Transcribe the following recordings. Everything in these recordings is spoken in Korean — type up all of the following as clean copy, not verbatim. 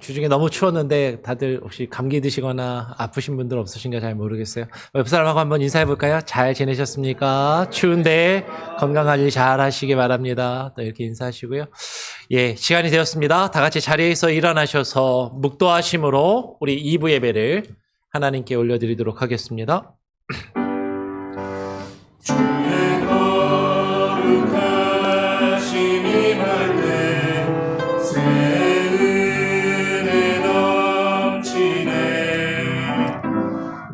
주중에 너무 추웠는데 다들 혹시 감기 드시거나 아프신 분들 없으신가 잘 모르겠어요. 옆 사람하고 한번 인사해 볼까요? 잘 지내셨습니까? 추운데 건강 관리 잘 하시기 바랍니다. 또 이렇게 인사하시고요. 예, 시간이 되었습니다. 다 같이 자리에서 일어나셔서 묵도하심으로 우리 2부 예배를 하나님께 올려드리도록 하겠습니다. 주의 거룩하심 임할 때 새 은혜 넘치네.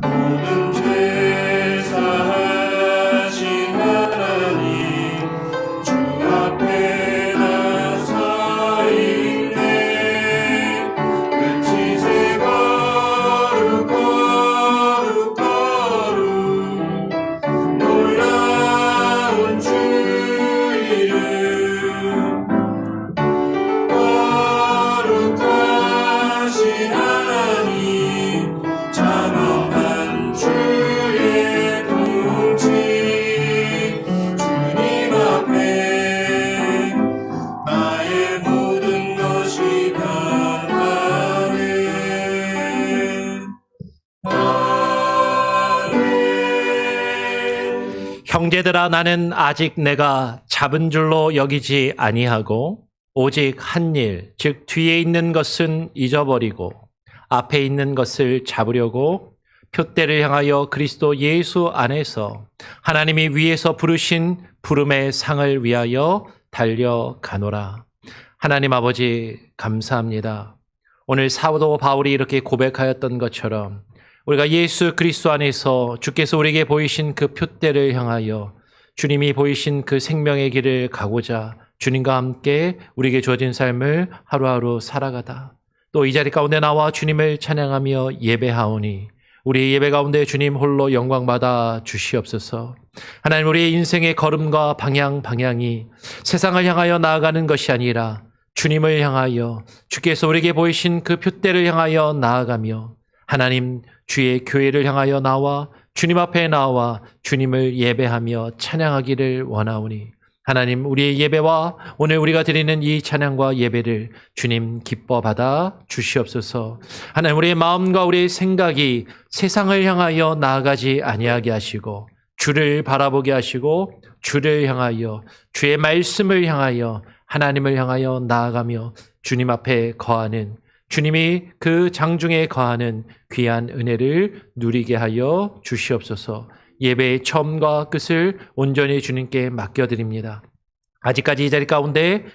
모든 죄 사하신 하나님 주 앞에 나서 있네. 끝이 새 거룩 거룩 거룩 놀라운 주 이름. 거룩하신 하나님 장엄한 주의 통치. 주님 앞에 나의 모든 것이 변하네. 아멘. 형제들아, 나는 아직 내가 잡은 줄로 여기지 아니하고 오직 한 일, 즉 뒤에 있는 것은 잊어버리고 앞에 있는 것을 잡으려고 표대를 향하여 그리스도 예수 안에서 하나님이 위에서 부르신 부름의 상을 위하여 달려가노라. 하나님 아버지, 감사합니다. 오늘 사도 바울이 이렇게 고백하였던 것처럼 우리가 예수 그리스도 안에서 주께서 우리에게 보이신 그 표대를 향하여 주님이 보이신 그 생명의 길을 가고자 주님과 함께 우리에게 주어진 삶을 하루하루 살아가다 또 이 자리 가운데 나와 주님을 찬양하며 예배하오니 우리 예배 가운데 주님 홀로 영광받아 주시옵소서. 하나님, 우리의 인생의 걸음과 방향이 세상을 향하여 나아가는 것이 아니라 주님을 향하여 주께서 우리에게 보이신 그 표대를 향하여 나아가며 하나님 주의 교회를 향하여 나와 주님 앞에 나와 주님을 예배하며 찬양하기를 원하오니 하나님, 우리의 예배와 오늘 우리가 드리는 이 찬양과 예배를 주님 기뻐 받아 주시옵소서. 하나님, 우리의 마음과 우리의 생각이 세상을 향하여 나아가지 아니하게 하시고 주를 바라보게 하시고 주를 향하여 주의 말씀을 향하여 하나님을 향하여 나아가며 주님 앞에 거하는 주님이 그 장중에 거하는 귀한 은혜를 누리게 하여 주시옵소서. 예배의 처음과 끝을 온전히 주님께 맡겨드립니다. 아직까지 이 자리 가운데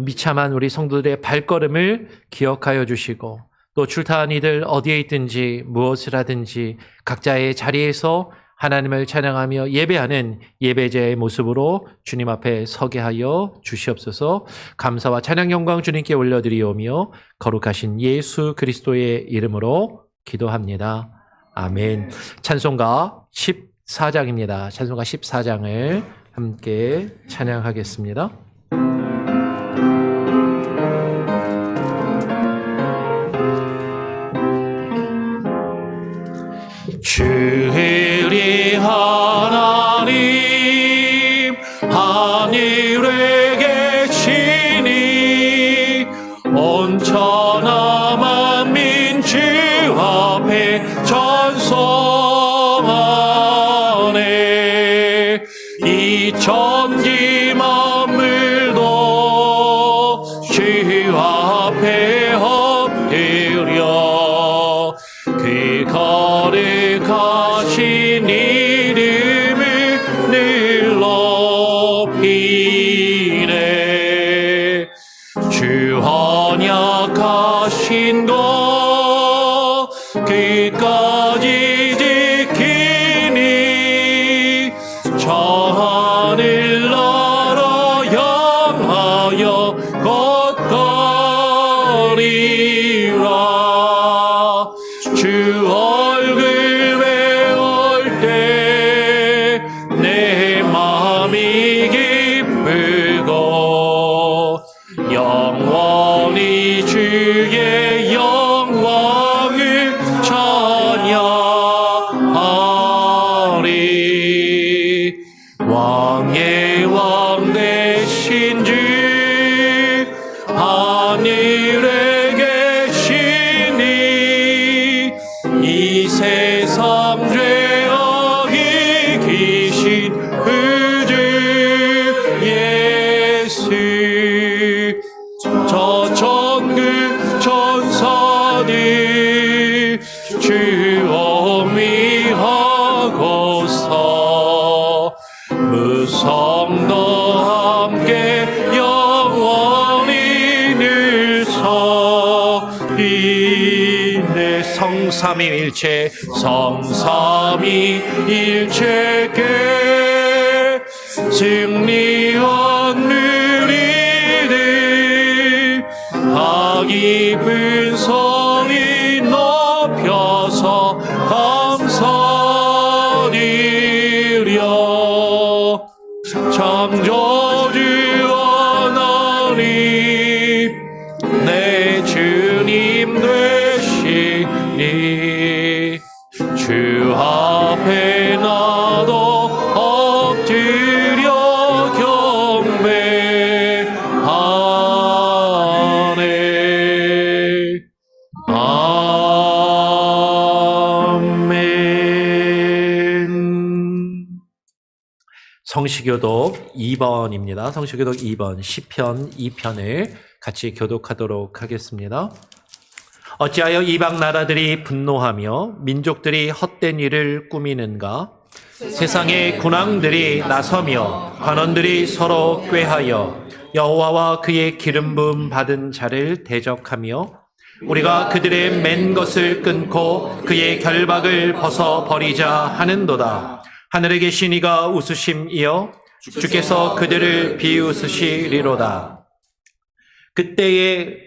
미참한 우리 성도들의 발걸음을 기억하여 주시고 또 출타한 이들 어디에 있든지 무엇을 하든지 각자의 자리에서 하나님을 찬양하며 예배하는 예배자의 모습으로 주님 앞에 서게 하여 주시옵소서. 감사와 찬양 영광 주님께 올려드리오며 거룩하신 예수 그리스도의 이름으로 기도합니다. 아멘. 찬송가 14장입니다. 찬송가 14장을 함께 찬양하겠습니다. 주의 하나님 하늘에 계시니 온천하 만민 주 앞에 전성하네. 이 천지 만물도 주 앞에 엎드려 그 거룩하신 이름을 늘 높이네. 주 언약하신 것 끝까지 지키니 저 하늘 나라 향하여 걷거리라. 주 얼굴 배울 때 내 마음이 기쁘고 영원히 주의 영광을 찬양하리. 왕의 왕 되신 주 하늘에 오신 그주 예수 저 천국 천사들 주어미하고서 무성도 함께 영원히 늘 서리네. 성삼위일체 성삼위일체께 승리한 누리들 다 깊은 성이 높여서 감사드려. 창조주 하나님 내 주님 되시니 주 앞에 나도 엎드려 경배하네. 아멘. 성시교독 2번입니다. 성시교독 2번 시편 2편을 같이 교독하도록 하겠습니다. 어찌하여 이방 나라들이 분노하며 민족들이 헛된 일을 꾸미는가? 세상의 군왕들이 나서며 관원들이 서로 꾀하여 여호와와 그의 기름 부음 받은 자를 대적하며 우리가 그들의 맨 것을 끊고 그의 결박을 벗어 버리자 하는도다. 하늘에 계신 이가 웃으심이여 주께서 그들을 비웃으시리로다. 그때에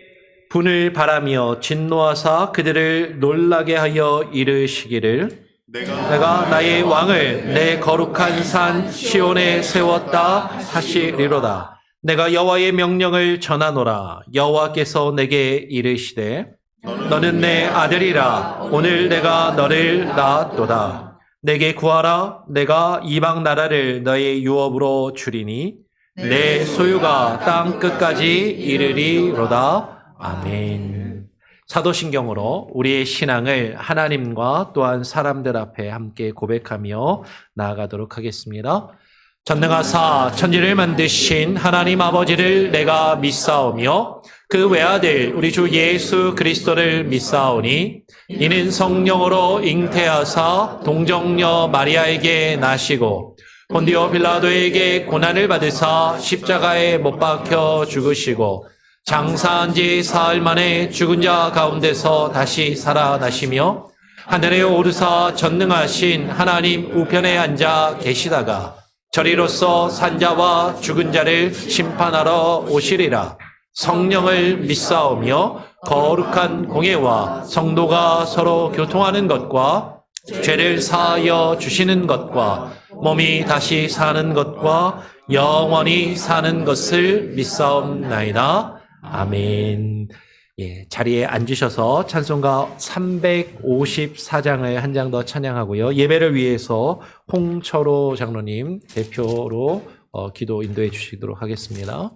분을 바라며 진노하사 그들을 놀라게 하여 이르시기를 내가 나의 왕을 내 거룩한 산 시온에 세웠다 하시리로다. 내가 여호와의 명령을 전하노라. 여호와께서 내게 이르시되 너는 내 아들이라. 오늘 내가 너를 낳았도다. 내게 구하라. 내가 이방 나라를 너의 유업으로 주리니 내 소유가 땅 끝까지 이르리로다. 아멘. 사도신경으로 우리의 신앙을 하나님과 또한 사람들 앞에 함께 고백하며 나아가도록 하겠습니다. 전능하사 천지를 만드신 하나님 아버지를 내가 믿사오며 그 외아들 우리 주 예수 그리스도를 믿사오니 이는 성령으로 잉태하사 동정녀 마리아에게 나시고 본디오 빌라도에게 고난을 받으사 십자가에 못 박혀 죽으시고 장사한 지 사흘 만에 죽은 자 가운데서 다시 살아나시며 하늘에 오르사 전능하신 하나님 우편에 앉아 계시다가 저리로서 산자와 죽은 자를 심판하러 오시리라. 성령을 믿사오며 거룩한 공예와 성도가 서로 교통하는 것과 죄를 사하여 주시는 것과 몸이 다시 사는 것과 영원히 사는 것을 믿사옵나이다. 아멘. 예, 자리에 앉으셔서 찬송가 354장을 한 장 더 찬양하고요. 예배를 위해서 홍철호 장로님 대표로 기도 인도해 주시도록 하겠습니다.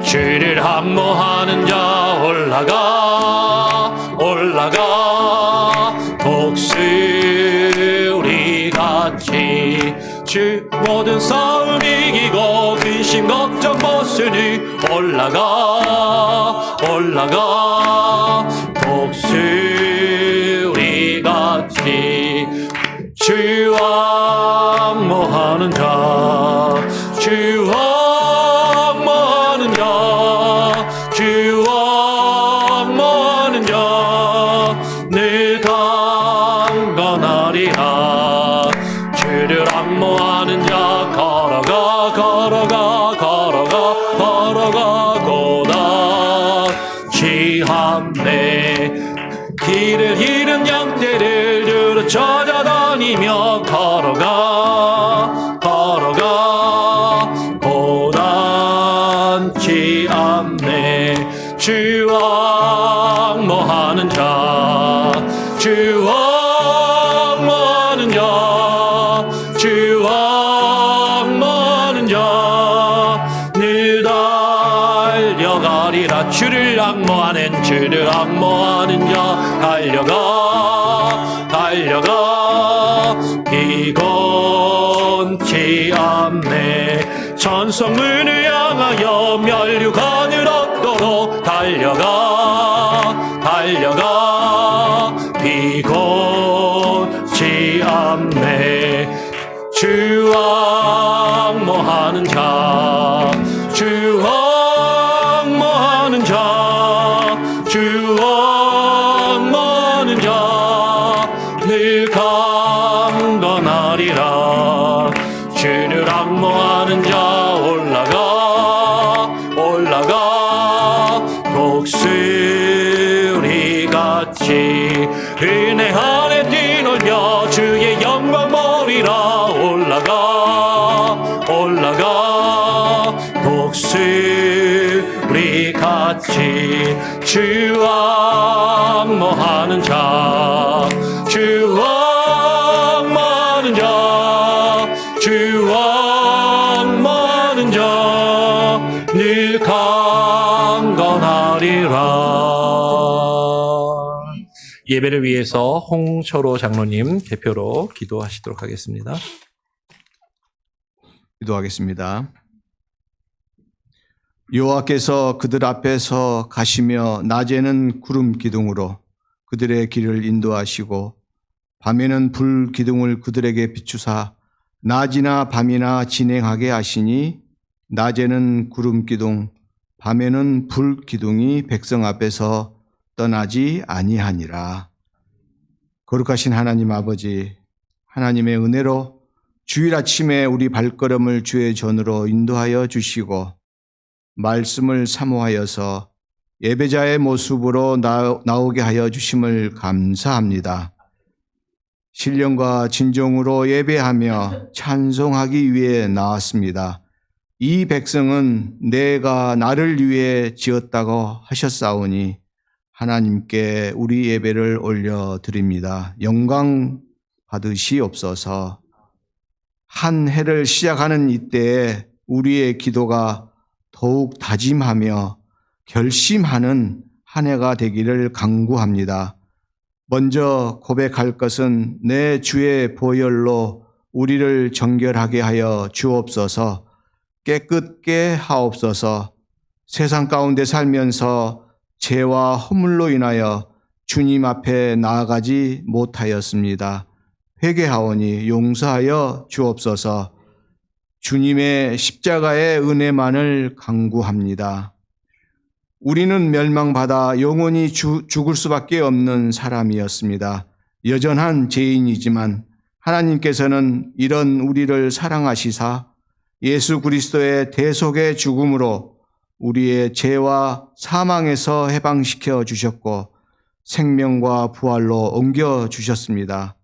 주를 함모하는 자 올라가 독수리같이 주 모든 싸움 이기고 근심 걱정 벗으니 올라가 독수리같이 주 함모하는 자 늘 강건하리라. 주를 안모하는 자 걸어가고다 취함내 길을 잃은 양떼를 주로 찾아다니며 걸어가 고단치 않네. 주 악모하는 자 늘 달려가리라. 주를 악모하는 자 주를 악모하는 자 달려가 피곤치 않네. 천성문을 향하여 면류관을 얻도록 달려가 피곤치 않네. 주 악모하는 자 늘 강건하리라. 주를 악모하는 자 올라가 독수리같이 은혜 안에 뛰놀며 주의 영광 보리라. 올라가 독수리같이 주 악모하는 자 늘 강건하리라. 예배를 위해서 홍철호 장로님 대표로 기도하시도록 하겠습니다. 기도하겠습니다. 여호와께서 그들 앞에서 가시며 낮에는 구름 기둥으로 그들의 길을 인도하시고 밤에는 불 기둥을 그들에게 비추사 낮이나 밤이나 진행하게 하시니 낮에는 구름 기둥 밤에는 불 기둥이 백성 앞에서 떠나지 아니하니라. 거룩하신 하나님 아버지, 하나님의 은혜로 주일 아침에 우리 발걸음을 주의 전으로 인도하여 주시고 말씀을 사모하여서 예배자의 모습으로 나오게 하여 주심을 감사합니다. 신령과 진정으로 예배하며 찬송하기 위해 나왔습니다. 이 백성은 내가 나를 위해 지었다고 하셨사오니 하나님께 우리 예배를 올려드립니다. 영광 받으시옵소서. 한 해를 시작하는 이때에 우리의 기도가 더욱 다짐하며 결심하는 한 해가 되기를 간구합니다. 먼저 고백할 것은 내 주의 보혈로 우리를 정결하게 하여 주옵소서. 깨끗게 하옵소서. 세상 가운데 살면서 죄와 허물로 인하여 주님 앞에 나아가지 못하였습니다. 회개하오니 용서하여 주옵소서. 주님의 십자가의 은혜만을 간구합니다. 우리는 멸망받아 영원히 죽을 수밖에 없는 사람이었습니다. 여전한 죄인이지만 하나님께서는 이런 우리를 사랑하시사 예수 그리스도의 대속의 죽음으로 우리의 죄와 사망에서 해방시켜 주셨고 생명과 부활로 옮겨 주셨습니다.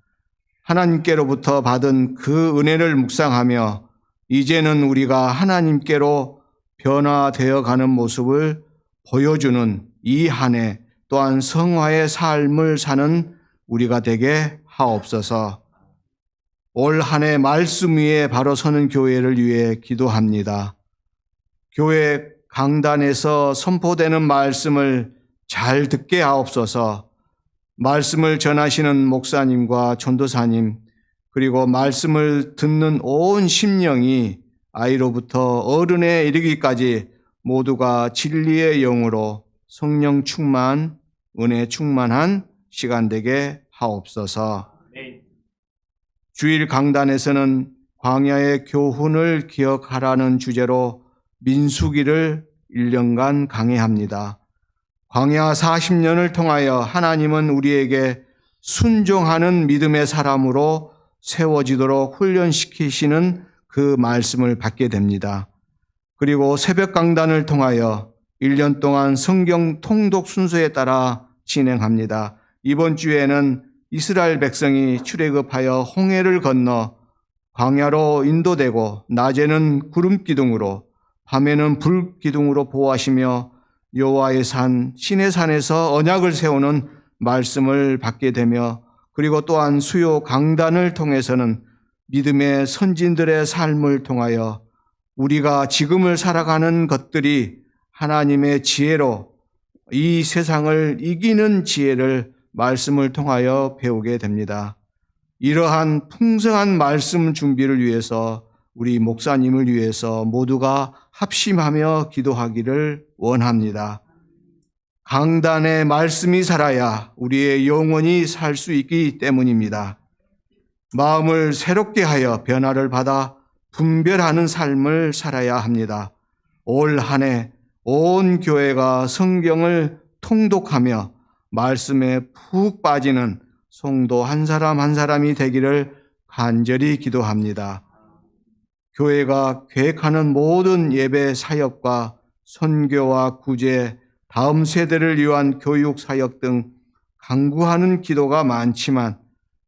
하나님께로부터 받은 그 은혜를 묵상하며 이제는 우리가 하나님께로 변화되어 가는 모습을 보여주는 이 한 해 또한 성화의 삶을 사는 우리가 되게 하옵소서. 올 한 해 말씀 위에 바로 서는 교회를 위해 기도합니다. 교회 강단에서 선포되는 말씀을 잘 듣게 하옵소서. 말씀을 전하시는 목사님과 전도사님 그리고 말씀을 듣는 온 심령이 아이로부터 어른에 이르기까지 모두가 진리의 영으로 성령 충만, 은혜 충만한 시간 되게 하옵소서. 주일 강단에서는 광야의 교훈을 기억하라는 주제로 민수기를 1년간 강해합니다. 광야 40년을 통하여 하나님은 우리에게 순종하는 믿음의 사람으로 세워지도록 훈련시키시는 그 말씀을 받게 됩니다. 그리고 새벽 강단을 통하여 1년 동안 성경 통독 순서에 따라 진행합니다. 이번 주에는 이스라엘 백성이 출애굽하여 홍해를 건너 광야로 인도되고 낮에는 구름 기둥으로 밤에는 불 기둥으로 보호하시며 여호와의 산 신의 산에서 언약을 세우는 말씀을 받게 되며 그리고 또한 수요 강단을 통해서는 믿음의 선진들의 삶을 통하여 우리가 지금을 살아가는 것들이 하나님의 지혜로 이 세상을 이기는 지혜를 말씀을 통하여 배우게 됩니다. 이러한 풍성한 말씀 준비를 위해서 우리 목사님을 위해서 모두가 합심하며 기도하기를 원합니다. 강단의 말씀이 살아야 우리의 영혼이 살 수 있기 때문입니다. 마음을 새롭게 하여 변화를 받아 분별하는 삶을 살아야 합니다. 올 한 해 온 교회가 성경을 통독하며 말씀에 푹 빠지는 성도 한 사람 한 사람이 되기를 간절히 기도합니다. 교회가 계획하는 모든 예배 사역과 선교와 구제, 다음 세대를 위한 교육 사역 등 간구하는 기도가 많지만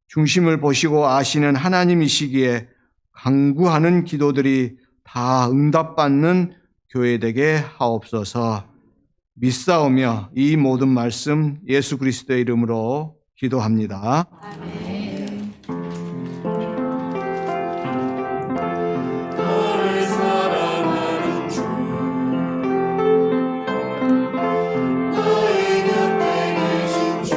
중심을 보시고 아시는 하나님이시기에 간구하는 기도들이 다 응답받는 교회 되게 하옵소서. 믿사오며 이 모든 말씀 예수 그리스도의 이름으로 기도합니다. 나를 사랑하는 주 나의 곁에 계신 주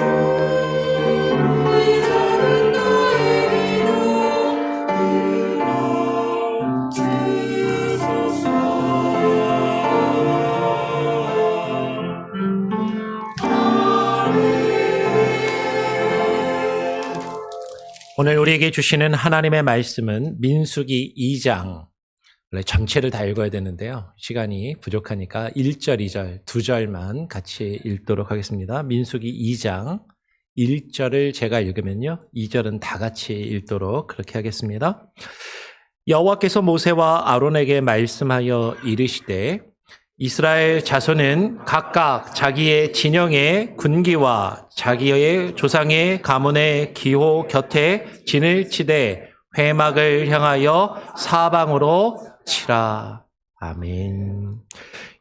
이제는 나의 기도 들어주소서. 오늘 우리에게 주시는 하나님의 말씀은 민수기 2장, 원래 전체를 다 읽어야 되는데요. 시간이 부족하니까 1절, 2절, 2절만 같이 읽도록 하겠습니다. 민수기 2장 1절을 제가 읽으면요, 2절은 다 같이 읽도록 그렇게 하겠습니다. 여호와께서 모세와 아론에게 말씀하여 이르시되 이스라엘 자손은 각각 자기의 진영의 군기와 자기의 조상의 가문의 기호 곁에 진을 치되 회막을 향하여 사방으로 치라. 아멘.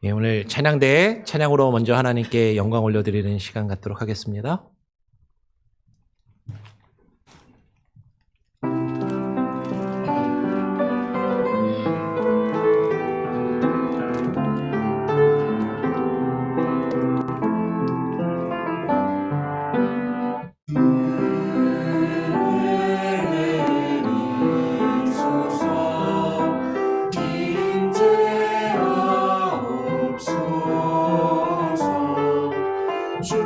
예, 오늘 찬양대 찬양으로 먼저 하나님께 영광 올려드리는 시간 갖도록 하겠습니다. 주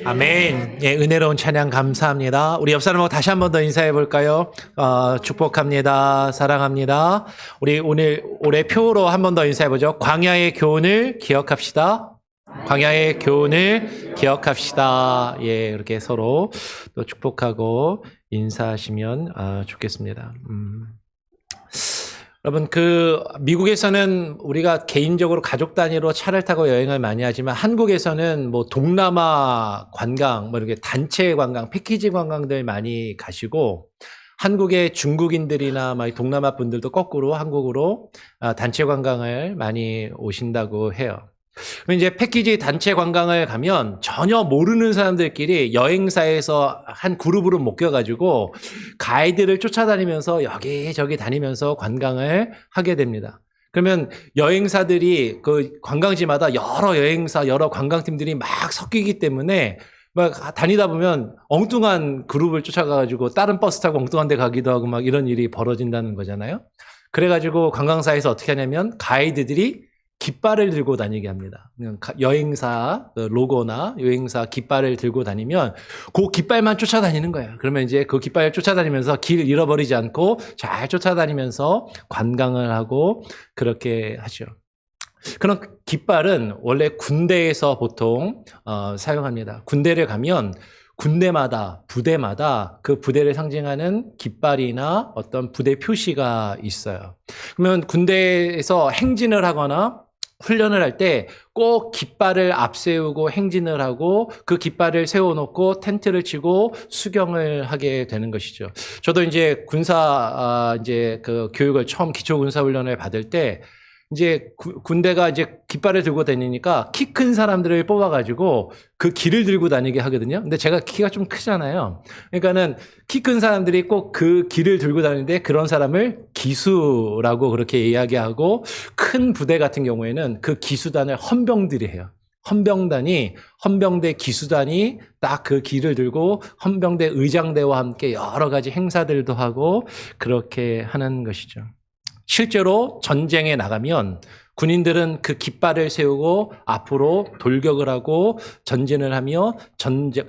아멘. 예, 은혜로운 찬양 감사합니다. 우리 옆 사람하고 다시 한 번 더 인사해 볼까요? 축복합니다. 사랑합니다. 우리 오늘 올해 표로 한 번 더 인사해 보죠. 광야의 교훈을 기억합시다. 광야의 교훈을 기억합시다. 예, 이렇게 서로 또 축복하고 인사하시면 좋겠습니다. 여러분, 미국에서는 우리가 개인적으로 가족 단위로 차를 타고 여행을 많이 하지만 한국에서는 뭐 동남아 관광, 뭐 이렇게 단체 관광, 패키지 관광들 많이 가시고 한국의 중국인들이나 막 동남아 분들도 거꾸로 한국으로 단체 관광을 많이 오신다고 해요. 그럼 이제 패키지 단체 관광을 가면 전혀 모르는 사람들끼리 여행사에서 한 그룹으로 묶여가지고 가이드를 쫓아다니면서 여기저기 다니면서 관광을 하게 됩니다. 그러면 여행사들이 그 관광지마다 여러 여행사, 여러 관광팀들이 막 섞이기 때문에 막 다니다 보면 엉뚱한 그룹을 쫓아가가지고 다른 버스 타고 엉뚱한 데 가기도 하고 막 이런 일이 벌어진다는 거잖아요. 그래가지고 관광사에서 어떻게 하냐면 가이드들이 깃발을 들고 다니게 합니다. 여행사 로고나 여행사 깃발을 들고 다니면 그 깃발만 쫓아다니는 거예요. 그러면 이제 그 깃발을 쫓아다니면서 길 잃어버리지 않고 잘 쫓아다니면서 관광을 하고 그렇게 하죠. 그런 깃발은 원래 군대에서 보통 사용합니다. 군대를 가면 군대마다 부대마다 그 부대를 상징하는 깃발이나 어떤 부대 표시가 있어요. 그러면 군대에서 행진을 하거나 훈련을 할 때 꼭 깃발을 앞세우고 행진을 하고 그 깃발을 세워놓고 텐트를 치고 수경을 하게 되는 것이죠. 저도 이제 군사 이제 그 교육을 처음 기초군사훈련을 받을 때 이제 군대가 이제 깃발을 들고 다니니까 키 큰 사람들을 뽑아가지고 그 길을 들고 다니게 하거든요. 근데 제가 키가 좀 크잖아요. 그러니까는 키 큰 사람들이 꼭 그 길을 들고 다니는데 그런 사람을 기수라고 그렇게 이야기하고 큰 부대 같은 경우에는 그 기수단을 헌병들이 해요. 헌병대 기수단이 딱 그 길을 들고 헌병대 의장대와 함께 여러 가지 행사들도 하고 그렇게 하는 것이죠. 실제로 전쟁에 나가면 군인들은 그 깃발을 세우고 앞으로 돌격을 하고 전진을 하며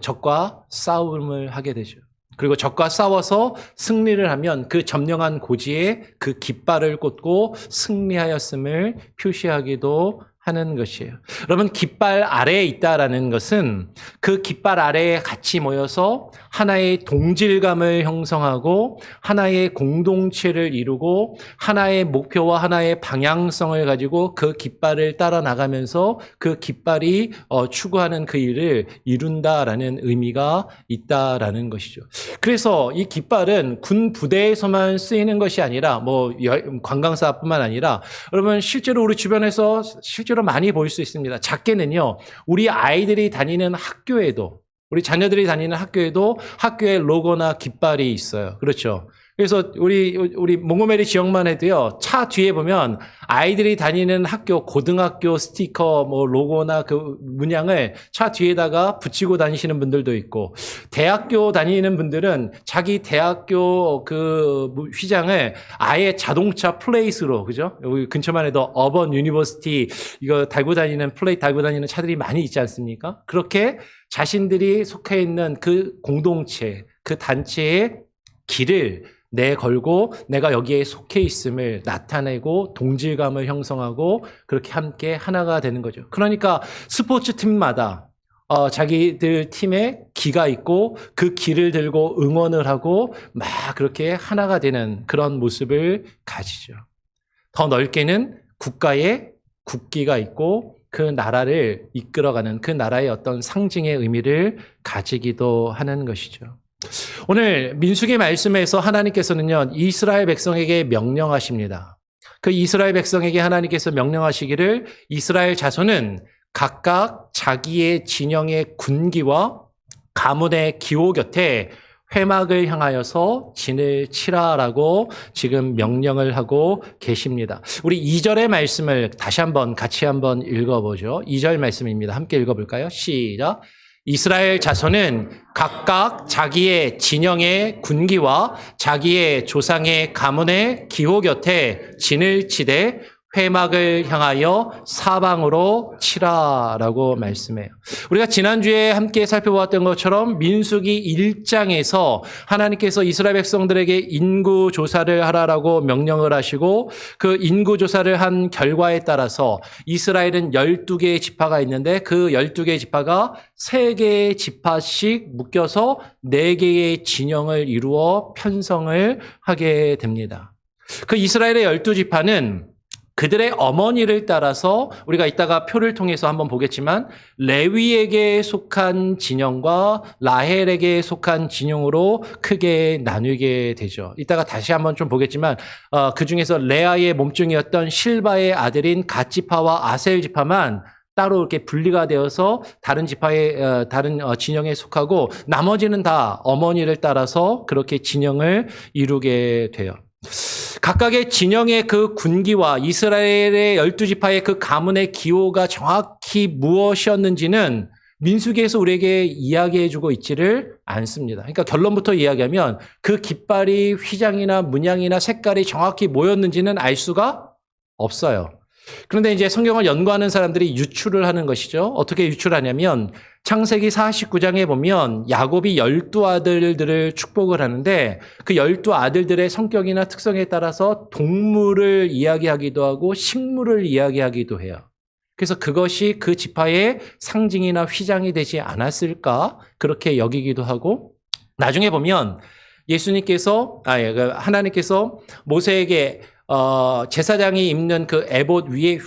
적과 싸움을 하게 되죠. 그리고 적과 싸워서 승리를 하면 그 점령한 고지에 그 깃발을 꽂고 승리하였음을 표시하기도 하는 것이에요. 여러분, 깃발 아래에 있다라는 것은 그 깃발 아래에 같이 모여서 하나의 동질감을 형성하고 하나의 공동체를 이루고 하나의 목표와 하나의 방향성을 가지고 그 깃발을 따라 나가면서 그 깃발이 추구하는 그 일을 이룬다라는 의미가 있다라는 것이죠. 그래서 이 깃발은 군 부대에서만 쓰이는 것이 아니라 뭐 관광사뿐만 아니라 여러분 실제로 우리 주변에서 실제로 많이 보일 수 있습니다. 작게는요, 우리 아이들이 다니는 학교에도, 우리 자녀들이 다니는 학교에도 학교에 로고나 깃발이 있어요. 그렇죠. 그래서 우리 몽고메리 지역만 해도요, 차 뒤에 보면 아이들이 다니는 학교, 고등학교 스티커, 뭐 로고나 그 문양을 차 뒤에다가 붙이고 다니시는 분들도 있고, 대학교 다니는 분들은 자기 대학교 그 휘장을 아예 자동차 플레이스로, 그죠? 여기 근처만 해도 어번 유니버시티 이거 플레이트 달고 다니는 차들이 많이 있지 않습니까? 그렇게 자신들이 속해 있는 그 공동체, 그 단체의 길을 내걸고 내가 여기에 속해 있음을 나타내고 동질감을 형성하고 그렇게 함께 하나가 되는 거죠. 그러니까 스포츠 팀마다 자기들 팀에 기가 있고 그 기를 들고 응원을 하고 막 그렇게 하나가 되는 그런 모습을 가지죠. 더 넓게는 국가에 국기가 있고 그 나라를 이끌어가는 그 나라의 어떤 상징의 의미를 가지기도 하는 것이죠. 오늘 민수기 말씀에서 하나님께서는요, 이스라엘 백성에게 명령하십니다. 그 이스라엘 백성에게 하나님께서 명령하시기를 이스라엘 자손은 각각 자기의 진영의 군기와 가문의 기호 곁에 회막을 향하여서 진을 치라라고 지금 명령을 하고 계십니다. 우리 2절의 말씀을 다시 같이 한번 읽어보죠. 2절 말씀입니다. 함께 읽어볼까요? 시작. 이스라엘 자손은 각각 자기의 진영의 군기와 자기의 조상의 가문의 기호 곁에 진을 치되 회막을 향하여 사방으로 치라라고 말씀해요. 우리가 지난주에 함께 살펴보았던 것처럼 민수기 1장에서 하나님께서 이스라엘 백성들에게 인구 조사를 하라라고 명령을 하시고 그 인구 조사를 한 결과에 따라서 이스라엘은 12개의 지파가 있는데 그 12개의 지파가 3개의 지파씩 묶여서 4개의 진영을 이루어 편성을 하게 됩니다. 그 이스라엘의 12지파는 그들의 어머니를 따라서 우리가 이따가 표를 통해서 한번 보겠지만 레위에게 속한 진영과 라헬에게 속한 진영으로 크게 나누게 되죠. 이따가 다시 한번 좀 보겠지만 그 중에서 레아의 몸종이었던 실바의 아들인 갓지파와 아셀 지파만 따로 이렇게 분리가 되어서 다른 지파의 다른 진영에 속하고 나머지는 다 어머니를 따라서 그렇게 진영을 이루게 돼요. 각각의 진영의 그 군기와 이스라엘의 12지파의 그 가문의 기호가 정확히 무엇이었는지는 민수기에서 우리에게 이야기해주고 있지를 않습니다. 그러니까 결론부터 이야기하면 그 깃발이 휘장이나 문양이나 색깔이 정확히 뭐였는지는 알 수가 없어요. 그런데 이제 성경을 연구하는 사람들이 유출을 하는 것이죠. 어떻게 유출하냐면 창세기 49장에 보면 야곱이 12아들들을 축복을 하는데 그 12아들들의 성격이나 특성에 따라서 동물을 이야기하기도 하고 식물을 이야기하기도 해요. 그래서 그것이 그 지파의 상징이나 휘장이 되지 않았을까 그렇게 여기기도 하고 나중에 보면 하나님께서 모세에게 제사장이 입는 그 에봇 위에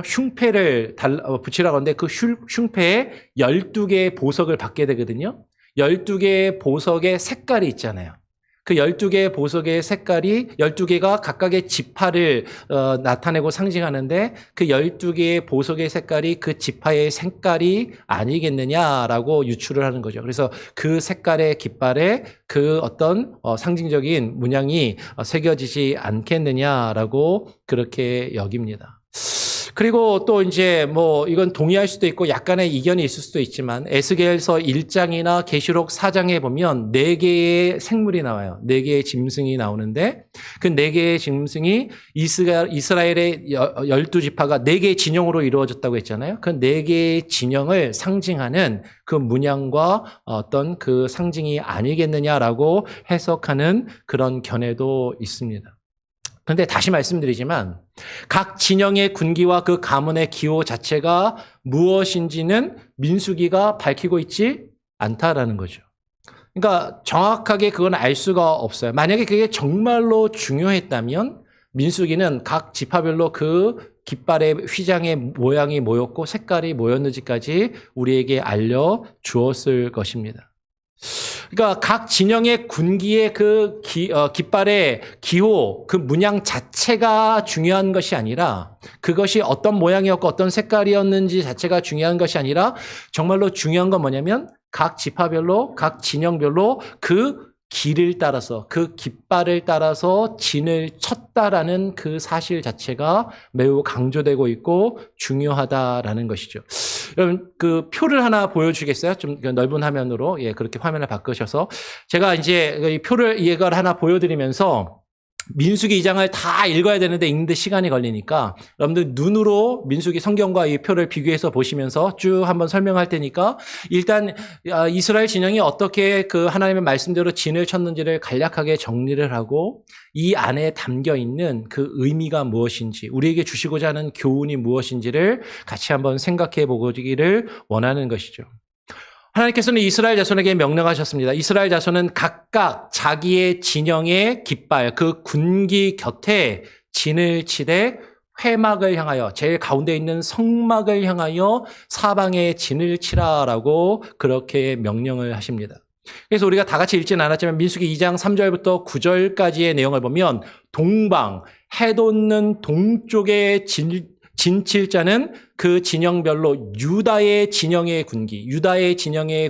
흉패를 붙이라고 하는데 그 흉패에 12개의 보석을 받게 되거든요. 12개의 보석의 색깔이 있잖아요. 그 12개의 보석의 색깔이 12개가 각각의 지파를 나타내고 상징하는데 그 12개의 보석의 색깔이 그 지파의 색깔이 아니겠느냐라고 유추를 하는 거죠. 그래서 그 색깔의 깃발에 그 어떤 상징적인 문양이 새겨지지 않겠느냐라고 그렇게 여깁니다. 그리고 또 이제 이건 동의할 수도 있고 약간의 이견이 있을 수도 있지만 에스겔서 1장이나 계시록 4장에 보면 4개의 생물이 나와요. 4개의 짐승이 나오는데 그 4개의 짐승이 이스라엘의 12지파가 4개의 진영으로 이루어졌다고 했잖아요. 그 4개의 진영을 상징하는 그 문양과 어떤 그 상징이 아니겠느냐라고 해석하는 그런 견해도 있습니다. 그런데 다시 말씀드리지만 각 진영의 군기와 그 가문의 기호 자체가 무엇인지는 민수기가 밝히고 있지 않다라는 거죠. 그러니까 정확하게 그건 알 수가 없어요. 만약에 그게 정말로 중요했다면 민수기는 각 지파별로 그 깃발의 휘장의 모양이 뭐였고 색깔이 뭐였는지까지 우리에게 알려주었을 것입니다. 그러니까 각 진영의 군기의 그 깃발의 기호, 그 문양 자체가 중요한 것이 아니라 그것이 어떤 모양이었고 어떤 색깔이었는지 자체가 중요한 것이 아니라 정말로 중요한 건 뭐냐면 각 지파별로, 각 진영별로 그 길을 따라서 그 깃발을 따라서 진을 쳤다라는 그 사실 자체가 매우 강조되고 있고 중요하다라는 것이죠. 여러분 그 표를 하나 보여주겠어요? 좀 넓은 화면으로 그렇게 화면을 바꾸셔서 제가 이제 이 표를 이걸 하나 보여드리면서 민수기 2장을 다 읽어야 되는데 읽는데 시간이 걸리니까 여러분들 눈으로 민수기 성경과 이 표를 비교해서 보시면서 쭉 한번 설명할 테니까 일단 이스라엘 진영이 어떻게 그 하나님의 말씀대로 진을 쳤는지를 간략하게 정리를 하고 이 안에 담겨 있는 그 의미가 무엇인지 우리에게 주시고자 하는 교훈이 무엇인지를 같이 한번 생각해 보기를 원하는 것이죠. 하나님께서는 이스라엘 자손에게 명령하셨습니다. 이스라엘 자손은 각각 자기의 진영의 깃발, 그 군기 곁에 진을 치되 회막을 향하여 제일 가운데 있는 성막을 향하여 사방에 진을 치라라고 그렇게 명령을 하십니다. 그래서 우리가 다 같이 읽지는 않았지만 민수기 2장 3절부터 9절까지의 내용을 보면 동방, 해 돋는 동쪽의 진칠자는 그 진영별로 유다의 진영의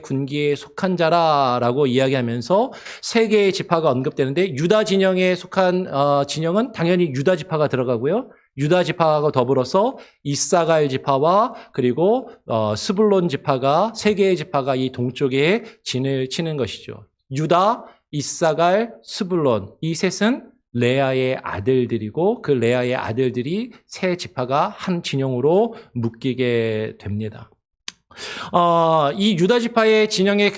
군기에 속한 자라라고 이야기하면서 3개의 지파가 언급되는데 유다 진영에 속한 진영은 당연히 유다 지파가 들어가고요. 유다 지파하고 더불어서 이사갈 지파와 그리고 스불론 지파가 3개의 지파가 이 동쪽에 진을 치는 것이죠. 유다, 이사갈, 스불론 이 셋은 레아의 아들들이고 그 레아의 아들들이 세 지파가 한 진영으로 묶이게 됩니다. 이 유다 지파의 진영의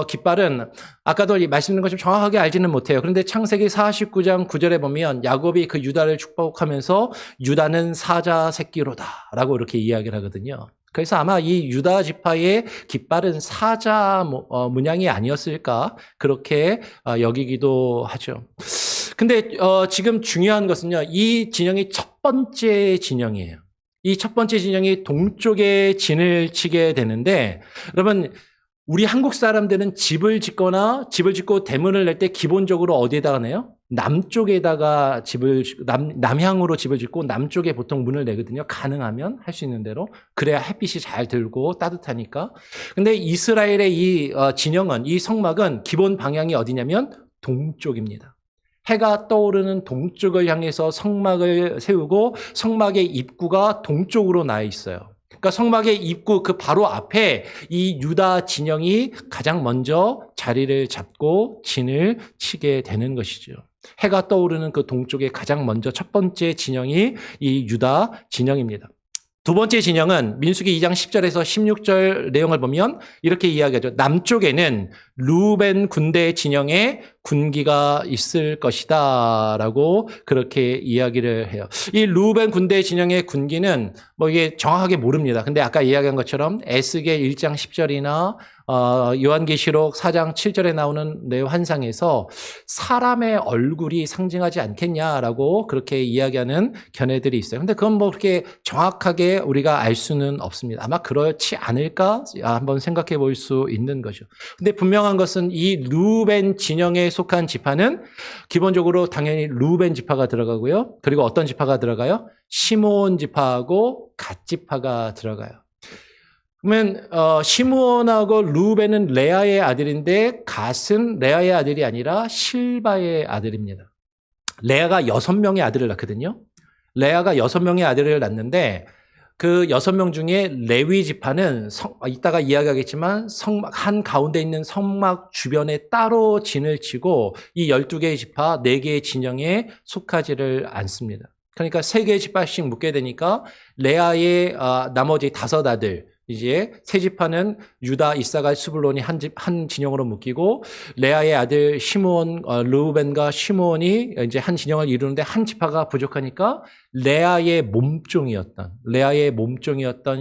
깃발은 아까도 말씀드린 것처럼 정확하게 알지는 못해요. 그런데 창세기 49장 9절에 보면 야곱이 그 유다를 축복하면서 유다는 사자 새끼로다라고 이렇게 이야기를 하거든요. 그래서 아마 이 유다 지파의 깃발은 사자 문양이 아니었을까 그렇게 여기기도 하죠. 근데 지금 중요한 것은요. 이 진영이 첫 번째 진영이에요. 이 첫 번째 진영이 동쪽에 진을 치게 되는데 여러분 우리 한국 사람들은 집을 짓고 대문을 낼 때 기본적으로 어디에다가 내요? 남쪽에다가 남향으로 집을 짓고 남쪽에 보통 문을 내거든요. 가능하면 할 수 있는 대로. 그래야 햇빛이 잘 들고 따뜻하니까. 근데 이스라엘의 이 진영은 이 성막은 기본 방향이 어디냐면 동쪽입니다. 해가 떠오르는 동쪽을 향해서 성막을 세우고 성막의 입구가 동쪽으로 나 있어요. 그러니까 성막의 입구 그 바로 앞에 이 유다 진영이 가장 먼저 자리를 잡고 진을 치게 되는 것이죠. 해가 떠오르는 그 동쪽에 가장 먼저 첫 번째 진영이 이 유다 진영입니다. 두 번째 진영은 민수기 2장 10절에서 16절 내용을 보면 이렇게 이야기하죠. 남쪽에는 루벤 군대 진영에 군기가 있을 것이다 라고 그렇게 이야기를 해요. 이 루벤 군대 진영의 군기는 뭐 이게 정확하게 모릅니다. 근데 아까 이야기한 것처럼 에스겔 1장 10절이나 요한계시록 4장 7절에 나오는 내 환상에서 사람의 얼굴이 상징하지 않겠냐라고 그렇게 이야기하는 견해들이 있어요. 근데 그건 뭐 그렇게 정확하게 우리가 알 수는 없습니다. 아마 그렇지 않을까 한번 생각해 볼 수 있는 거죠. 근데 분명한 것은 이 루벤 진영에 속한 지파는 기본적으로 당연히 루벤 지파가 들어가고요. 그리고 어떤 지파가 들어가요? 시므온 지파하고 갓 지파가 들어가요. 그러면 시므온하고 루벤은 레아의 아들인데 갓은 레아의 아들이 아니라 실바의 아들입니다. 레아가 6명의 아들을 낳거든요. 레아가 6명의 아들을 낳는데 그 6명 중에 레위 지파는 이따가 이야기하겠지만 한 가운데 있는 성막 주변에 따로 진을 치고 이 12개의 지파 4개의 진영에 속하지를 않습니다. 그러니까 3개의 지파씩 묶게 되니까 레아의 나머지 5 아들 이제 세 지파는 유다, 이사갈, 스불론이 한 진영으로 묶이고 레아의 아들 시므온, 르우벤과 시므온이 이제 한 진영을 이루는데 한 지파가 부족하니까 레아의 몸종이었던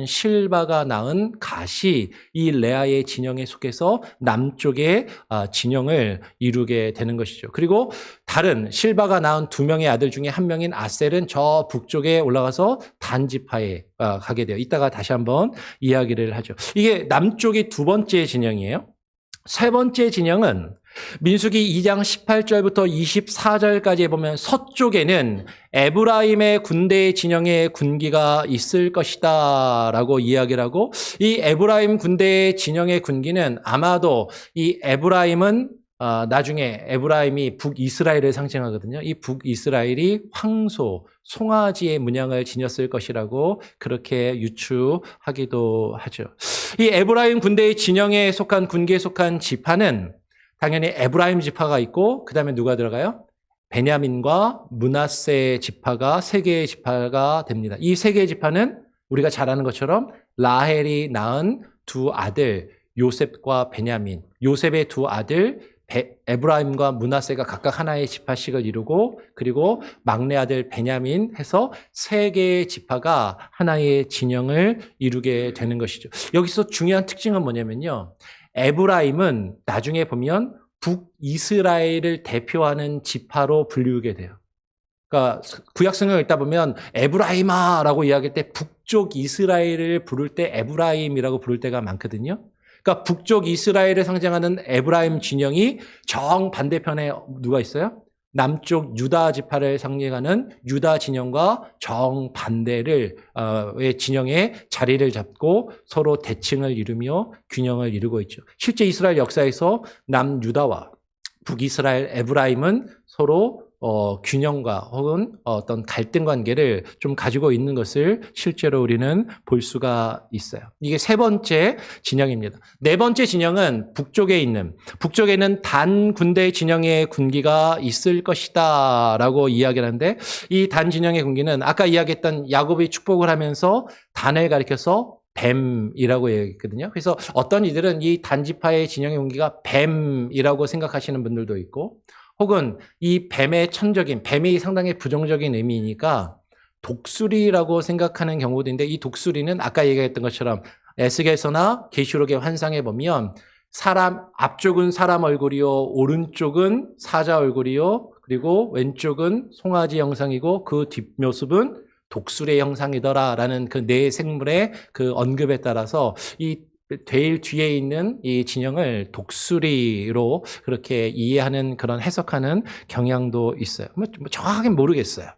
실바가 낳은 갓이 이 레아의 진영에 속해서 남쪽의 진영을 이루게 되는 것이죠. 그리고 다른 실바가 낳은 2명의 아들 중에 한 명인 아셀은 저 북쪽에 올라가서 단 지파에 가게 돼요. 이따가 다시 한번 이야기를 하죠. 이게 남쪽이 두 번째 진영이에요. 세 번째 진영은 민수기 2장 18절부터 24절까지 보면 서쪽에는 에브라임의 군대의 진영에 군기가 있을 것이다 라고 이야기를 하고 이 에브라임 군대의 진영의 군기는 아마도 이 에브라임은 나중에 에브라임이 북이스라엘을 상징하거든요. 이 북이스라엘이 황소, 송아지의 문양을 지녔을 것이라고 그렇게 유추하기도 하죠. 이 에브라임 군대의 진영에 속한 군기에 속한 지파는 당연히 에브라임 지파가 있고 그 다음에 누가 들어가요? 베냐민과 므낫세 지파가 3개의 지파가 됩니다. 이 3개의 지파는 우리가 잘 아는 것처럼 라헬이 낳은 2 아들 요셉과 베냐민, 요셉의 2 아들 에브라임과 므낫세가 각각 하나의 지파씩을 이루고 그리고 막내 아들 베냐민 해서 3개의 지파가 하나의 진영을 이루게 되는 것이죠. 여기서 중요한 특징은 뭐냐면요. 에브라임은 나중에 보면 북이스라엘을 대표하는 지파로 불리우게 돼요. 그러니까 구약 성경을 읽다 보면 에브라임아라고 이야기할 때 북쪽 이스라엘을 부를 때 에브라임이라고 부를 때가 많거든요. 그러니까 북쪽 이스라엘을 상징하는 에브라임 진영이 정반대편에 누가 있어요? 남쪽 유다 지파를 상징하는 유다 진영과 정반대를 진영의 자리를 잡고 서로 대칭을 이루며 균형을 이루고 있죠. 실제 이스라엘 역사에서 남유다와 북이스라엘 에브라임은 서로 균형과 혹은 어떤 갈등 관계를 좀 가지고 있는 것을 실제로 우리는 볼 수가 있어요. 이게 세 번째 진영입니다. 네 번째 진영은 북쪽에는 단 군대 진영의 군기가 있을 것이다 라고 이야기를 하는데, 이 단 진영의 군기는 아까 이야기했던 야곱이 축복을 하면서 단을 가리켜서 뱀이라고 얘기했거든요. 그래서 어떤 이들은 이 단지파의 진영의 군기가 뱀이라고 생각하시는 분들도 있고, 혹은 이 뱀의 뱀이 상당히 부정적인 의미니까 독수리라고 생각하는 경우도 있는데, 이 독수리는 아까 얘기했던 것처럼 에스겔서나 계시록의 환상에 보면 앞쪽은 사람 얼굴이요, 오른쪽은 사자 얼굴이요, 그리고 왼쪽은 송아지 형상이고 그 뒷모습은 독수리의 형상이더라라는 그 네 생물의 그 언급에 따라서 이 제일 뒤에 있는 이 진영을 독수리로 그렇게 이해하는, 그런 해석하는 경향도 있어요. 뭐 정확하게 모르겠어요.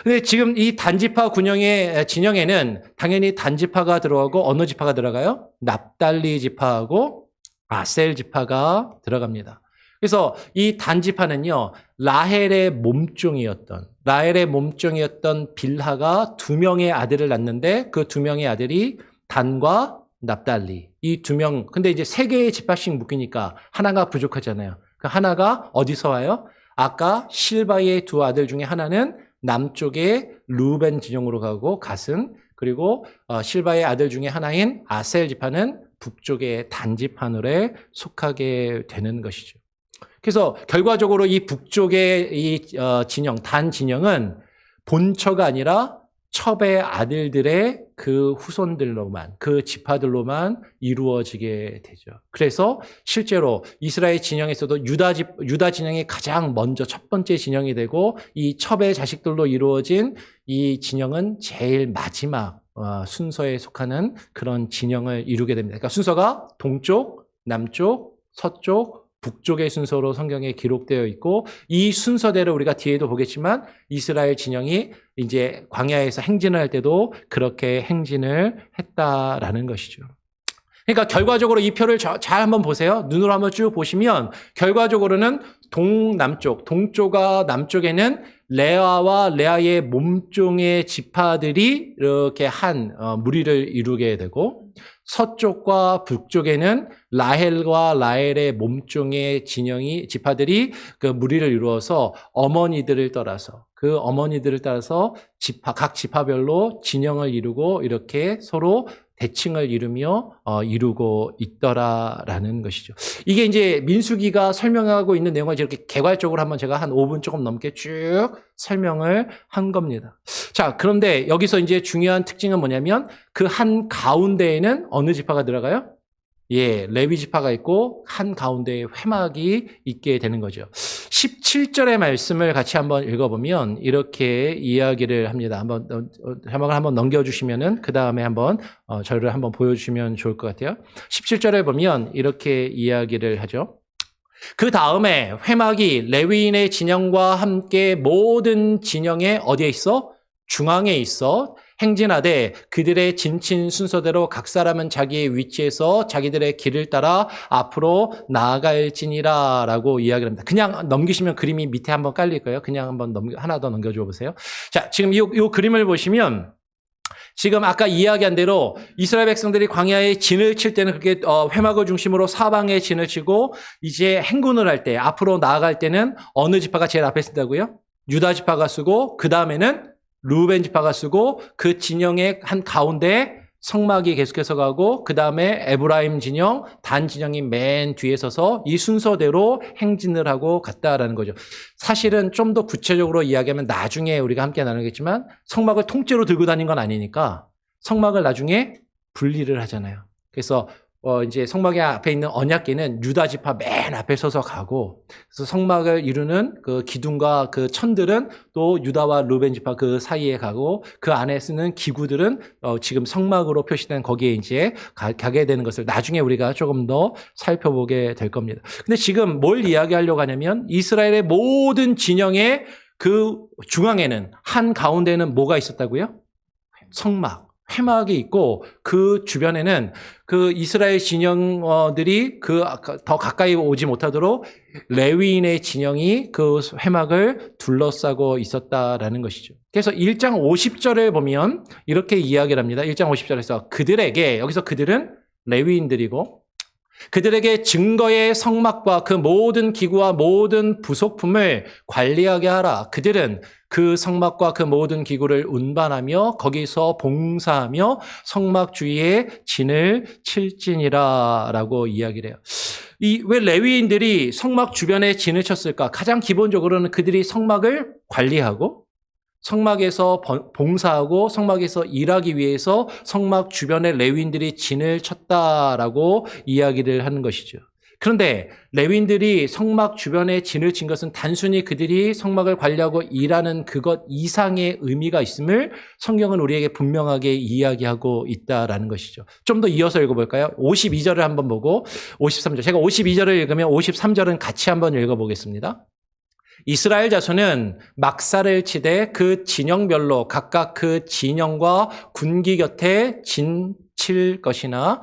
근데 지금 이 단지파 진영에는 당연히 단지파가 들어가고 어느 지파가 들어가요? 납달리 지파하고 아셀 지파가 들어갑니다. 그래서 이 단지파는요, 라헬의 몸종이었던 빌하가 2명의 아들을 낳는데, 그 2명의 아들이 단과 납달리, 이 2명. 근데 이제 3개의 지파씩 묶이니까 하나가 부족하잖아요. 그 하나가 어디서 와요? 아까 실바의 2 아들 중에 하나는 남쪽의 루벤 진영으로 가고 그리고 실바의 아들 중에 하나인 아셀 지파는 북쪽의 단지파늘에 속하게 되는 것이죠. 그래서 결과적으로 이 북쪽의 이 단 진영은 본처가 아니라 첩의 아들들의 그 후손들로만, 그 지파들로만 이루어지게 되죠. 그래서 실제로 이스라엘 진영에서도 유다 진영이 가장 먼저 첫 번째 진영이 되고, 이 첩의 자식들로 이루어진 이 진영은 제일 마지막 순서에 속하는 그런 진영을 이루게 됩니다. 그러니까 순서가 동쪽, 남쪽, 서쪽, 북쪽의 순서로 성경에 기록되어 있고, 이 순서대로 우리가 뒤에도 보겠지만 이스라엘 진영이 이제 광야에서 행진을 할 때도 그렇게 행진을 했다라는 것이죠. 그러니까 결과적으로 이 표를 잘 한번 보세요. 눈으로 한번 쭉 보시면 결과적으로는 동쪽과 남쪽에는 레아와 레아의 몸종의 지파들이 이렇게 한 무리를 이루게 되고, 서쪽과 북쪽에는 라헬과 라헬의 몸종의 지파들이 그 무리를 이루어서 어머니들을 따라서 각 지파별로 진영을 이루고 이렇게 서로 대칭을 이루며 이루고 있더라라는 것이죠. 이게 이제 민수기가 설명하고 있는 내용을 이렇게 개괄적으로 한번 제가 한 5분 조금 넘게 쭉 설명을 한 겁니다. 자, 그런데 여기서 이제 중요한 특징은 뭐냐면 그 한 가운데에는 어느 지파가 들어가요? 예, 레위 지파가 있고 한 가운데에 회막이 있게 되는 거죠. 17절의 말씀을 같이 한번 읽어보면 이렇게 이야기를 합니다. 자막을 한번 넘겨주시면은 그 다음에 한번 저를 한번 보여주시면 좋을 것 같아요. 17절에 보면 이렇게 이야기를 하죠. 그 다음에 회막이 레위인의 진영과 함께 모든 진영에 어디에 있어? 중앙에 있어. 행진하되 그들의 진친 순서대로 각 사람은 자기의 위치에서 자기들의 길을 따라 앞으로 나아갈지니라 라고 이야기를 합니다. 그냥 넘기시면 그림이 밑에 한번 깔릴 거예요. 그냥 한번 하나 더 넘겨줘 보세요. 자, 지금 이 그림을 보시면 지금 아까 이야기한 대로 이스라엘 백성들이 광야에 진을 칠 때는 그렇게 회막을 중심으로 사방에 진을 치고 이제 행군을 할 때, 앞으로 나아갈 때는 어느 지파가 제일 앞에 쓴다고요? 유다 지파가 쓰고, 그 다음에는 루벤 지파가 쓰고, 그 진영의 한 가운데 성막이 계속해서 가고, 그 다음에 에브라임 진영, 단 진영이 맨 뒤에 서서 이 순서대로 행진을 하고 갔다라는 거죠. 사실은 좀 더 구체적으로 이야기하면 나중에 우리가 함께 나누겠지만 성막을 통째로 들고 다닌 건 아니니까 성막을 나중에 분리를 하잖아요. 그래서 이제 성막의 앞에 있는 언약궤는 유다 지파 맨 앞에 서서 가고, 그래서 성막을 이루는 그 기둥과 그 천들은 또 유다와 루벤 지파 그 사이에 가고, 그 안에 쓰는 기구들은 지금 성막으로 표시된 거기에 이제 가게 되는 것을 나중에 우리가 조금 더 살펴보게 될 겁니다. 근데 지금 뭘 이야기하려고 하냐면 이스라엘의 모든 진영의 그 중앙에는, 한 가운데는 뭐가 있었다고요? 성막. 회막이 있고 그 주변에는 그 이스라엘 진영들이 더 가까이 오지 못하도록 레위인의 진영이 그 회막을 둘러싸고 있었다라는 것이죠. 그래서 1장 50절을 보면 이렇게 이야기를 합니다. 1장 50절에서 그들에게, 여기서 그들은 레위인들이고, 그들에게 증거의 성막과 그 모든 기구와 모든 부속품을 관리하게 하라. 그들은 그 성막과 그 모든 기구를 운반하며 거기서 봉사하며 성막 주위에 진을 칠지니라 라고 이야기를 해요. 왜 레위인들이 성막 주변에 진을 쳤을까? 가장 기본적으로는 그들이 성막을 관리하고 성막에서 봉사하고 성막에서 일하기 위해서 성막 주변에 레위인들이 진을 쳤다라고 이야기를 하는 것이죠. 그런데 레위인들이 성막 주변에 진을 친 것은 단순히 그들이 성막을 관리하고 일하는 그것 이상의 의미가 있음을 성경은 우리에게 분명하게 이야기하고 있다라는 것이죠. 좀 더 이어서 읽어볼까요? 52절을 한번 보고 53절. 제가 52절을 읽으면 53절은 같이 한번 읽어보겠습니다. 이스라엘 자손은 막사를 치되 그 진영별로 각각 그 진영과 군기 곁에 진 칠 것이나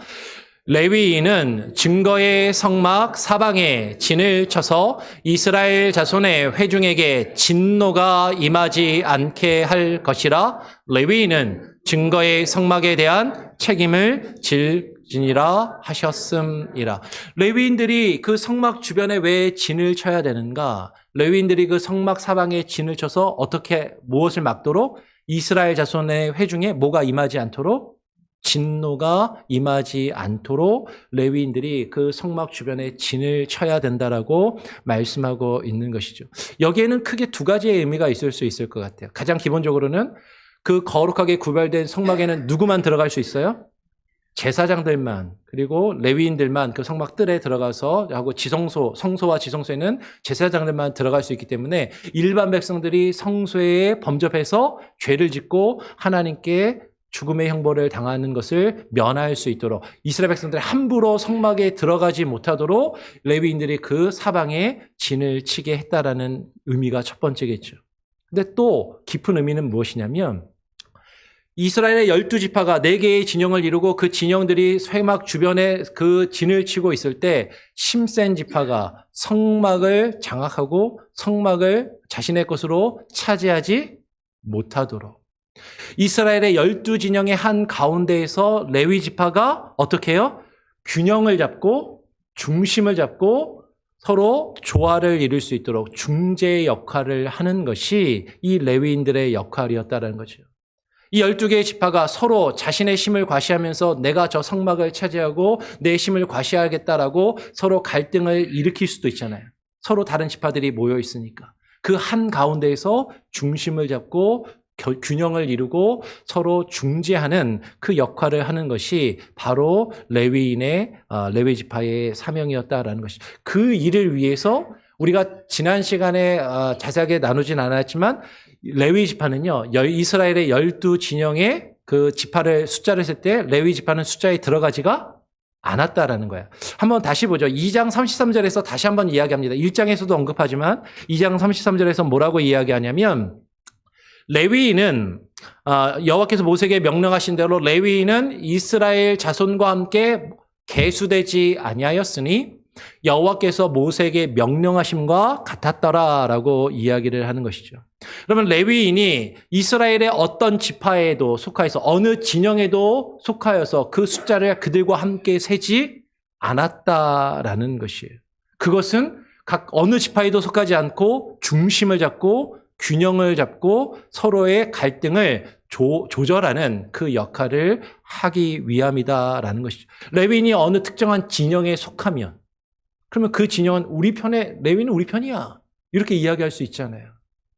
레위인은 증거의 성막 사방에 진을 쳐서 이스라엘 자손의 회중에게 진노가 임하지 않게 할 것이라. 레위인은 증거의 성막에 대한 책임을 질지니라 하셨음이라. 레위인들이 그 성막 주변에 왜 진을 쳐야 되는가? 레위인들이 그 성막 사방에 진을 쳐서 무엇을 막도록? 이스라엘 자손의 회중에 뭐가 임하지 않도록? 진노가 임하지 않도록 레위인들이 그 성막 주변에 진을 쳐야 된다라고 말씀하고 있는 것이죠. 여기에는 크게 두 가지의 의미가 있을 수 있을 것 같아요. 가장 기본적으로는 그 거룩하게 구별된 성막에는 누구만 들어갈 수 있어요? 제사장들만, 그리고 레위인들만 그 성막 뜰에 들어가서 하고 성소와 지성소에는 제사장들만 들어갈 수 있기 때문에 일반 백성들이 성소에 범접해서 죄를 짓고 하나님께 죽음의 형벌을 당하는 것을 면할 수 있도록 이스라엘 백성들이 함부로 성막에 들어가지 못하도록 레위인들이 그 사방에 진을 치게 했다라는 의미가 첫 번째겠죠. 근데 또 깊은 의미는 무엇이냐면 이스라엘의 12지파가 4개의 진영을 이루고 그 진영들이 회막 주변에 그 진을 치고 있을 때 힘센 지파가 성막을 장악하고 성막을 자신의 것으로 차지하지 못하도록 이스라엘의 12진영의 한 가운데에서 레위 지파가 어떻게 해요? 균형을 잡고 중심을 잡고 서로 조화를 이룰 수 있도록 중재 역할을 하는 것이 이 레위인들의 역할이었다는 거죠. 이 12개의 지파가 서로 자신의 힘을 과시하면서 내가 저 성막을 차지하고 내 힘을 과시하겠다라고 서로 갈등을 일으킬 수도 있잖아요. 서로 다른 지파들이 모여 있으니까. 그 한 가운데에서 중심을 잡고 균형을 이루고 서로 중재하는 그 역할을 하는 것이 바로 레위 지파의 사명이었다라는 것이죠. 그 일을 위해서 우리가 지난 시간에 자세하게 나누진 않았지만 레위 지파는요, 이스라엘의 12진영의 그 지파를 숫자를 셀 때 레위 지파는 숫자에 들어가지가 않았다라는 거야. 한번 다시 보죠. 2장 33절에서 다시 한번 이야기합니다. 1장에서도 언급하지만 2장 33절에서 뭐라고 이야기하냐면 레위인은 여호와께서 모세에게 명령하신 대로 레위인은 이스라엘 자손과 함께 계수되지 아니하였으니 여호와께서 모세에게 명령하심과 같았더라라고 이야기를 하는 것이죠. 그러면 레위인이 이스라엘의 어떤 지파에도 속하여서 어느 진영에도 속하여서 그 숫자를 그들과 함께 세지 않았다라는 것이에요. 그것은 각 어느 지파에도 속하지 않고 중심을 잡고 균형을 잡고 서로의 갈등을 조절하는 그 역할을 하기 위함이다라는 것이죠. 레위인이 어느 특정한 진영에 속하면 그러면 그 진영은 레위는 우리 편이야. 이렇게 이야기할 수 있잖아요.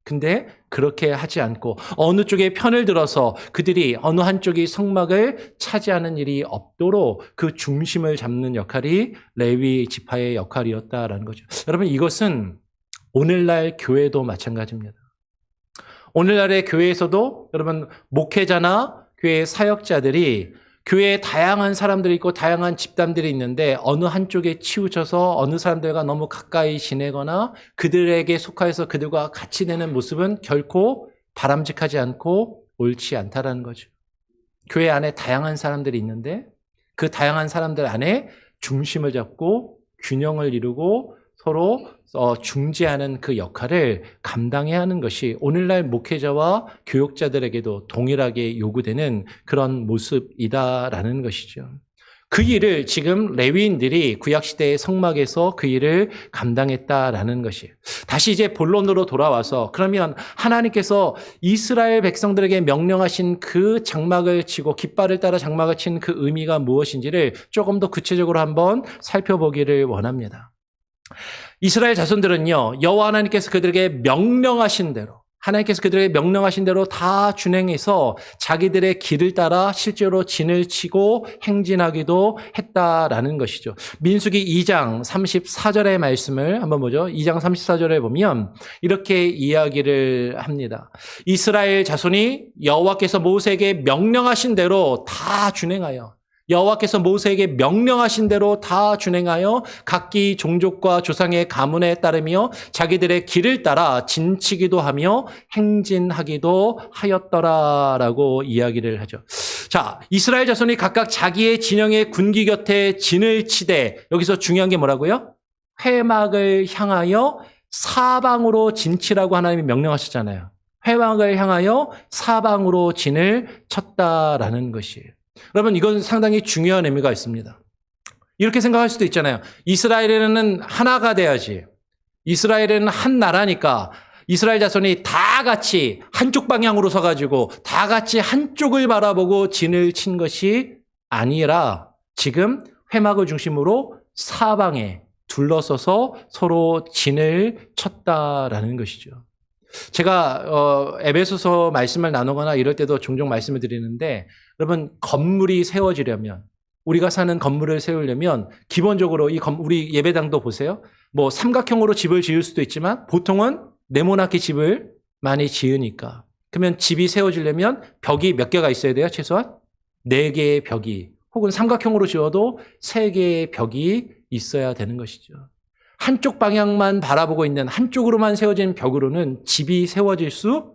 근데 그렇게 하지 않고 어느 쪽에 편을 들어서 그들이 어느 한쪽이 성막을 차지하는 일이 없도록 그 중심을 잡는 역할이 레위 지파의 역할이었다라는 거죠. 여러분 이것은 오늘날 교회도 마찬가지입니다. 오늘날의 교회에서도 여러분 목회자나 교회 사역자들이 교회에 다양한 사람들이 있고 다양한 집단들이 있는데 어느 한쪽에 치우쳐서 어느 사람들과 너무 가까이 지내거나 그들에게 속하여서 그들과 같이 되는 모습은 결코 바람직하지 않고 옳지 않다라는 거죠. 교회 안에 다양한 사람들이 있는데 그 다양한 사람들 안에 중심을 잡고 균형을 이루고 서로 중재하는 그 역할을 감당해야 하는 것이 오늘날 목회자와 교육자들에게도 동일하게 요구되는 그런 모습이다라는 것이죠. 그 일을 지금 레위인들이 구약시대의 성막에서 그 일을 감당했다라는 것이에요. 다시 이제 본론으로 돌아와서 그러면 하나님께서 이스라엘 백성들에게 명령하신 그 장막을 치고 깃발을 따라 장막을 친 그 의미가 무엇인지를 조금 더 구체적으로 한번 살펴보기를 원합니다. 이스라엘 자손들은요, 여호와 하나님께서 그들에게 명령하신 대로 하나님께서 그들에게 명령하신 대로 다 준행해서 자기들의 길을 따라 실제로 진을 치고 행진하기도 했다라는 것이죠. 민수기 2장 34절의 말씀을 한번 보죠. 2장 34절에 보면 이렇게 이야기를 합니다. 이스라엘 자손이 여호와께서 모세에게 명령하신 대로 다 준행하여 여호와께서 모세에게 명령하신 대로 다 준행하여 각기 종족과 조상의 가문에 따르며 자기들의 길을 따라 진치기도 하며 행진하기도 하였더라라고 이야기를 하죠. 자, 이스라엘 자손이 각각 자기의 진영의 군기 곁에 진을 치되 여기서 중요한 게 뭐라고요? 회막을 향하여 사방으로 진치라고 하나님이 명령하셨잖아요. 회막을 향하여 사방으로 진을 쳤다라는 것이에요. 여러분, 이건 상당히 중요한 의미가 있습니다. 이렇게 생각할 수도 있잖아요. 이스라엘에는 하나가 돼야지. 이스라엘은 한 나라니까 이스라엘 자손이 다 같이 한쪽 방향으로 서가지고 다 같이 한쪽을 바라보고 진을 친 것이 아니라 지금 회막을 중심으로 사방에 둘러서서 서로 진을 쳤다라는 것이죠. 제가 에베소서 말씀을 나누거나 이럴 때도 종종 말씀을 드리는데 여러분, 건물이 세워지려면 우리가 사는 건물을 세우려면 기본적으로 우리 예배당도 보세요. 뭐 삼각형으로 집을 지을 수도 있지만 보통은 네모나게 집을 많이 지으니까 그러면 집이 세워지려면 벽이 몇 개가 있어야 돼요? 최소한 4개의 벽이 혹은 삼각형으로 지어도 3개의 벽이 있어야 되는 것이죠. 한쪽 방향만 바라보고 있는 한쪽으로만 세워진 벽으로는 집이 세워질 수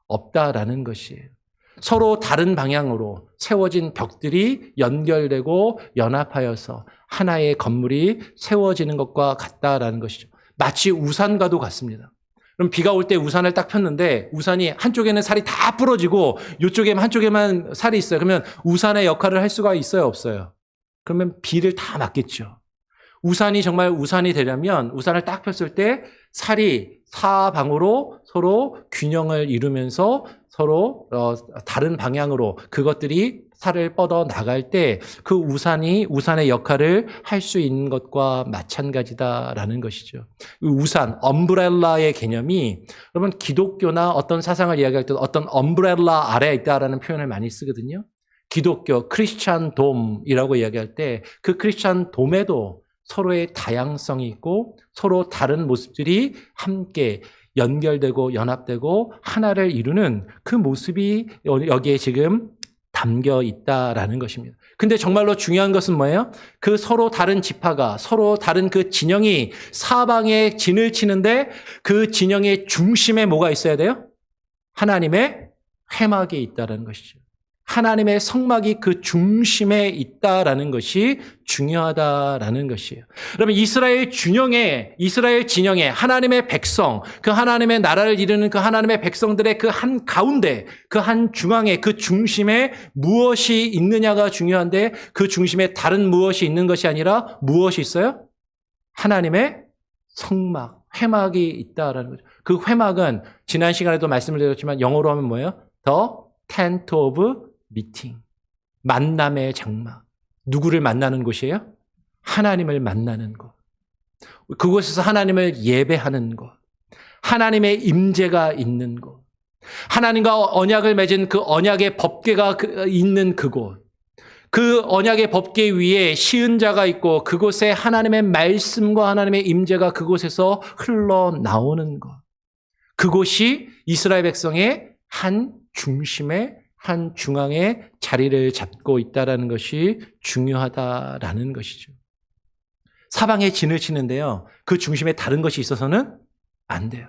없다라는 것이에요. 서로 다른 방향으로 세워진 벽들이 연결되고 연합하여서 하나의 건물이 세워지는 것과 같다라는 것이죠. 마치 우산과도 같습니다. 그럼 비가 올 때 우산을 딱 폈는데 우산이 한쪽에는 살이 다 부러지고 이쪽에만 한쪽에만 살이 있어요. 그러면 우산의 역할을 할 수가 있어요, 없어요? 그러면 비를 다 맞겠죠. 우산이 정말 우산이 되려면 우산을 딱 폈을 때 살이 사방으로 서로 균형을 이루면서 서로 다른 방향으로 그것들이 살을 뻗어 나갈 때 그 우산이 우산의 역할을 할 수 있는 것과 마찬가지다라는 것이죠. 우산, 엄브렐라의 개념이 여러분 기독교나 어떤 사상을 이야기할 때 어떤 엄브렐라 아래에 있다라는 표현을 많이 쓰거든요. 기독교, 크리스찬 돔이라고 이야기할 때 그 크리스찬 돔에도 서로의 다양성이 있고 서로 다른 모습들이 함께 연결되고 연합되고 하나를 이루는 그 모습이 여기에 지금 담겨 있다라는 것입니다. 근데 정말로 중요한 것은 뭐예요? 그 서로 다른 지파가 서로 다른 그 진영이 사방에 진을 치는데 그 진영의 중심에 뭐가 있어야 돼요? 하나님의 회막이 있다라는 것이죠. 하나님의 성막이 그 중심에 있다라는 것이 중요하다라는 것이에요. 그러면 이스라엘 진영에 하나님의 백성, 그 하나님의 나라를 이루는 그 하나님의 백성들의 그 한 가운데, 그 한 중앙에, 그 중심에 무엇이 있느냐가 중요한데 그 중심에 다른 무엇이 있는 것이 아니라 무엇이 있어요? 하나님의 성막, 회막이 있다라는 거죠. 그 회막은 지난 시간에도 말씀을 드렸지만 영어로 하면 뭐예요? The Tent of Meeting. 만남의 장막. 누구를 만나는 곳이에요? 하나님을 만나는 곳. 그곳에서 하나님을 예배하는 곳. 하나님의 임재가 있는 곳. 하나님과 언약을 맺은 그 언약의 법궤가 있는 그곳. 그 언약의 법궤 위에 시은자가 있고 그곳에 하나님의 말씀과 하나님의 임재가 그곳에서 흘러나오는 것. 그곳이 이스라엘 백성의 한 중심에 한 중앙에 자리를 잡고 있다는 것이 중요하다라는 것이죠. 사방에 진을 치는데요. 그 중심에 다른 것이 있어서는 안 돼요.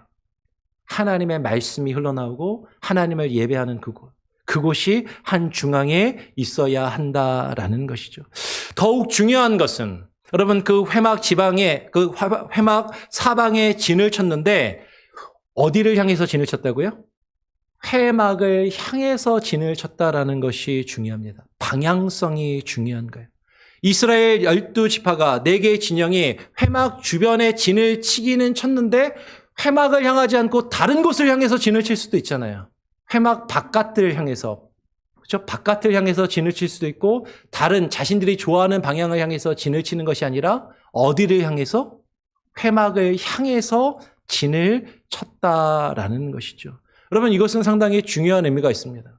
하나님의 말씀이 흘러나오고 하나님을 예배하는 그곳. 그곳이 한 중앙에 있어야 한다라는 것이죠. 더욱 중요한 것은 여러분 그 회막 지방에 그 회막 사방에 진을 쳤는데 어디를 향해서 진을 쳤다고요? 회막을 향해서 진을 쳤다라는 것이 중요합니다. 방향성이 중요한 거예요. 이스라엘 12지파가 4개의 진영이 회막 주변에 진을 치기는 쳤는데 회막을 향하지 않고 다른 곳을 향해서 진을 칠 수도 있잖아요. 회막 바깥을 향해서, 그렇죠? 바깥을 향해서 진을 칠 수도 있고 다른 자신들이 좋아하는 방향을 향해서 진을 치는 것이 아니라 어디를 향해서? 회막을 향해서 진을 쳤다라는 것이죠. 여러분 이것은 상당히 중요한 의미가 있습니다.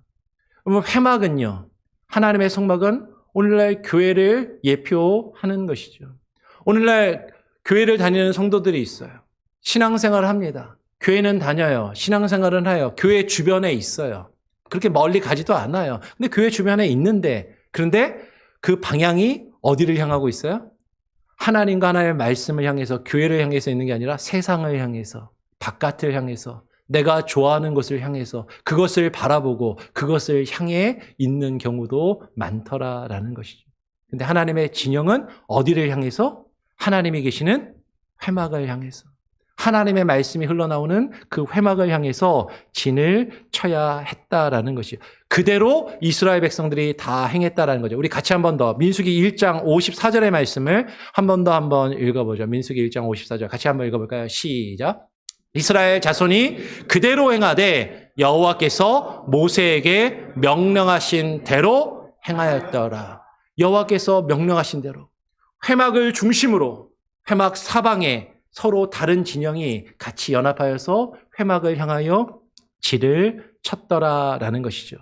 여러분 회막은요, 하나님의 성막은 오늘날 교회를 예표하는 것이죠. 오늘날 교회를 다니는 성도들이 있어요. 신앙생활을 합니다. 교회는 다녀요. 신앙생활은 해요. 교회 주변에 있어요. 그렇게 멀리 가지도 않아요. 근데 교회 주변에 있는데, 그런데 그 방향이 어디를 향하고 있어요? 하나님과 하나님의 말씀을 향해서, 교회를 향해서 있는 게 아니라 세상을 향해서, 바깥을 향해서, 내가 좋아하는 것을 향해서 그것을 바라보고 그것을 향해 있는 경우도 많더라라는 것이죠. 근데 하나님의 진영은 어디를 향해서? 하나님이 계시는 회막을 향해서, 하나님의 말씀이 흘러나오는 그 회막을 향해서 진을 쳐야 했다라는 것이죠. 그대로 이스라엘 백성들이 다 행했다라는 거죠. 우리 같이 한 번 더 민수기 1장 54절의 말씀을 한 번 더 한번 읽어보죠. 민수기 1장 54절 같이 한번 읽어볼까요? 시작. 이스라엘 자손이 그대로 행하되 여호와께서 모세에게 명령하신 대로 행하였더라. 여호와께서 명령하신 대로 회막을 중심으로 회막 사방에 서로 다른 진영이 같이 연합하여서 회막을 향하여 진을 쳤더라라는 것이죠.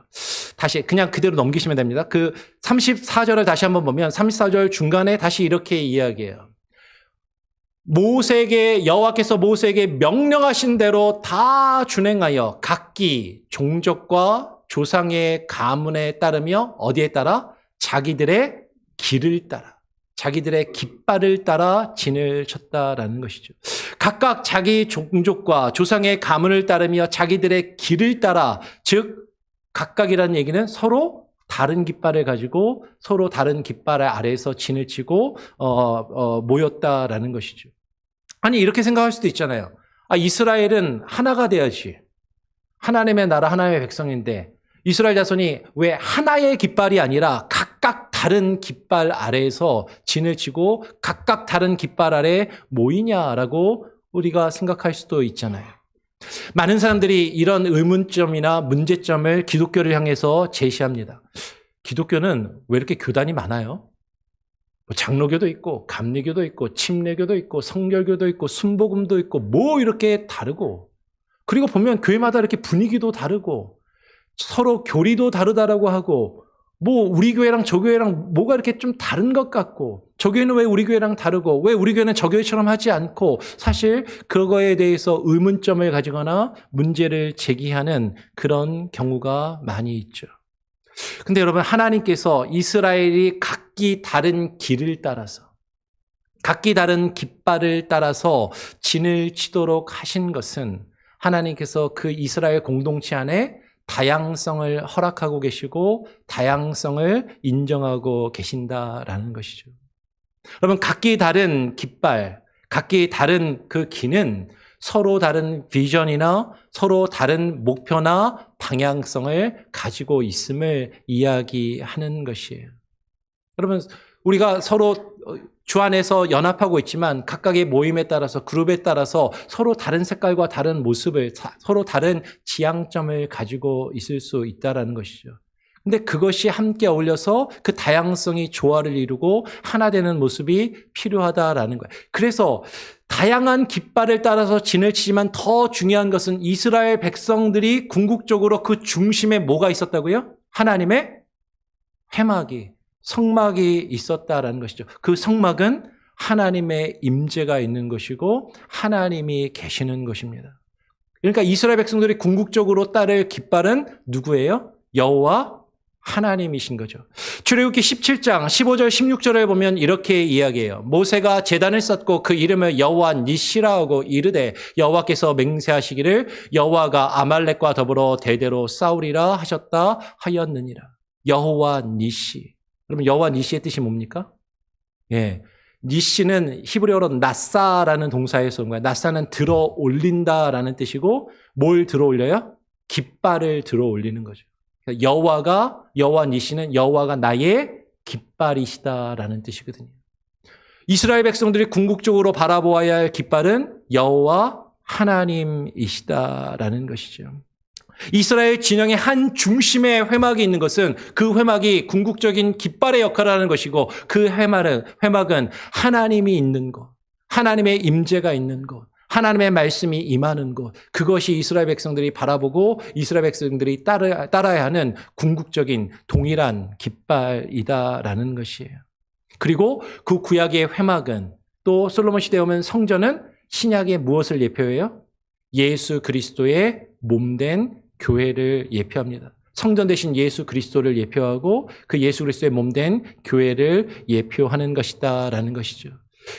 다시 그냥 그대로 넘기시면 됩니다. 그 34절을 다시 한번 보면 34절 중간에 다시 이렇게 이야기해요. 여호와께서 모세에게 명령하신 대로 다 준행하여 각기 종족과 조상의 가문에 따르며 어디에 따라? 자기들의 길을 따라, 자기들의 깃발을 따라 진을 쳤다라는 것이죠. 각각 자기 종족과 조상의 가문을 따르며 자기들의 길을 따라, 즉 각각이라는 얘기는 서로 다른 깃발을 가지고 서로 다른 깃발 아래에서 진을 치고 모였다라는 것이죠. 아니 이렇게 생각할 수도 있잖아요. 이스라엘은 하나가 돼야지. 하나님의 나라, 하나님의 백성인데 이스라엘 자손이 왜 하나의 깃발이 아니라 각각 다른 깃발 아래에서 진을 치고 각각 다른 깃발 아래 모이냐라고 우리가 생각할 수도 있잖아요. 많은 사람들이 이런 의문점이나 문제점을 기독교를 향해서 제시합니다. 기독교는 왜 이렇게 교단이 많아요? 장로교도 있고 감리교도 있고 침례교도 있고 성결교도 있고 순복음도 있고 뭐 이렇게 다르고, 그리고 보면 교회마다 이렇게 분위기도 다르고 서로 교리도 다르다라고 하고, 뭐 우리 교회랑 저 교회랑 뭐가 이렇게 좀 다른 것 같고, 저 교회는 왜 우리 교회랑 다르고 왜 우리 교회는 저 교회처럼 하지 않고, 사실 그거에 대해서 의문점을 가지거나 문제를 제기하는 그런 경우가 많이 있죠. 근데 여러분 하나님께서 이스라엘이 각기 다른 길을 따라서, 각기 다른 깃발을 따라서 진을 치도록 하신 것은 하나님께서 그 이스라엘 공동체 안에 다양성을 허락하고 계시고 다양성을 인정하고 계신다라는 것이죠. 여러분 각기 다른 깃발, 각기 다른 그 길은 서로 다른 비전이나 서로 다른 목표나 방향성을 가지고 있음을 이야기하는 것이에요. 여러분 우리가 서로 주 안에서 연합하고 있지만 각각의 모임에 따라서, 그룹에 따라서 서로 다른 색깔과 다른 모습을, 서로 다른 지향점을 가지고 있을 수 있다는 것이죠. 근데 그것이 함께 어울려서 그 다양성이 조화를 이루고 하나 되는 모습이 필요하다라는 거예요. 그래서 다양한 깃발을 따라서 진을 치지만 더 중요한 것은 이스라엘 백성들이 궁극적으로 그 중심에 뭐가 있었다고요? 하나님의 회막이, 성막이 있었다라는 것이죠. 그 성막은 하나님의 임재가 있는 것이고 하나님이 계시는 것입니다. 그러니까 이스라엘 백성들이 궁극적으로 따를 깃발은 누구예요? 여호와 하나님이신 거죠. 출애굽기 17장 15절 16절을 보면 이렇게 이야기해요. 모세가 제단을 쌓고 그 이름을 여호와 니시라 하고 이르되 여호와께서 맹세하시기를 여호와가 아말렉과 더불어 대대로 싸우리라 하셨다 하였느니라. 여호와 니시. 그러면 여호와 니시의 뜻이 뭡니까? 예. 니시는 히브리어로 나사라는 동사에서 온 거예요. 나사는 들어 올린다라는 뜻이고 뭘 들어 올려요? 깃발을 들어 올리는 거죠. 여호와 니시는 여호와가 나의 깃발이시다라는 뜻이거든요. 이스라엘 백성들이 궁극적으로 바라보아야 할 깃발은 여호와 하나님이시다라는 것이죠. 이스라엘 진영의 한 중심에 회막이 있는 것은 그 회막이 궁극적인 깃발의 역할을 하는 것이고 그 회막은 하나님이 있는 것, 하나님의 임재가 있는 것, 하나님의 말씀이 임하는 것, 그것이 이스라엘 백성들이 바라보고 이스라엘 백성들이 따라야 하는 궁극적인 동일한 깃발이다라는 것이에요. 그리고 그 구약의 회막은 또 솔로몬 시대에 오면 성전은 신약의 무엇을 예표해요? 예수 그리스도의 몸된 교회를 예표합니다. 성전 대신 예수 그리스도를 예표하고 그 예수 그리스도의 몸된 교회를 예표하는 것이다라는 것이죠.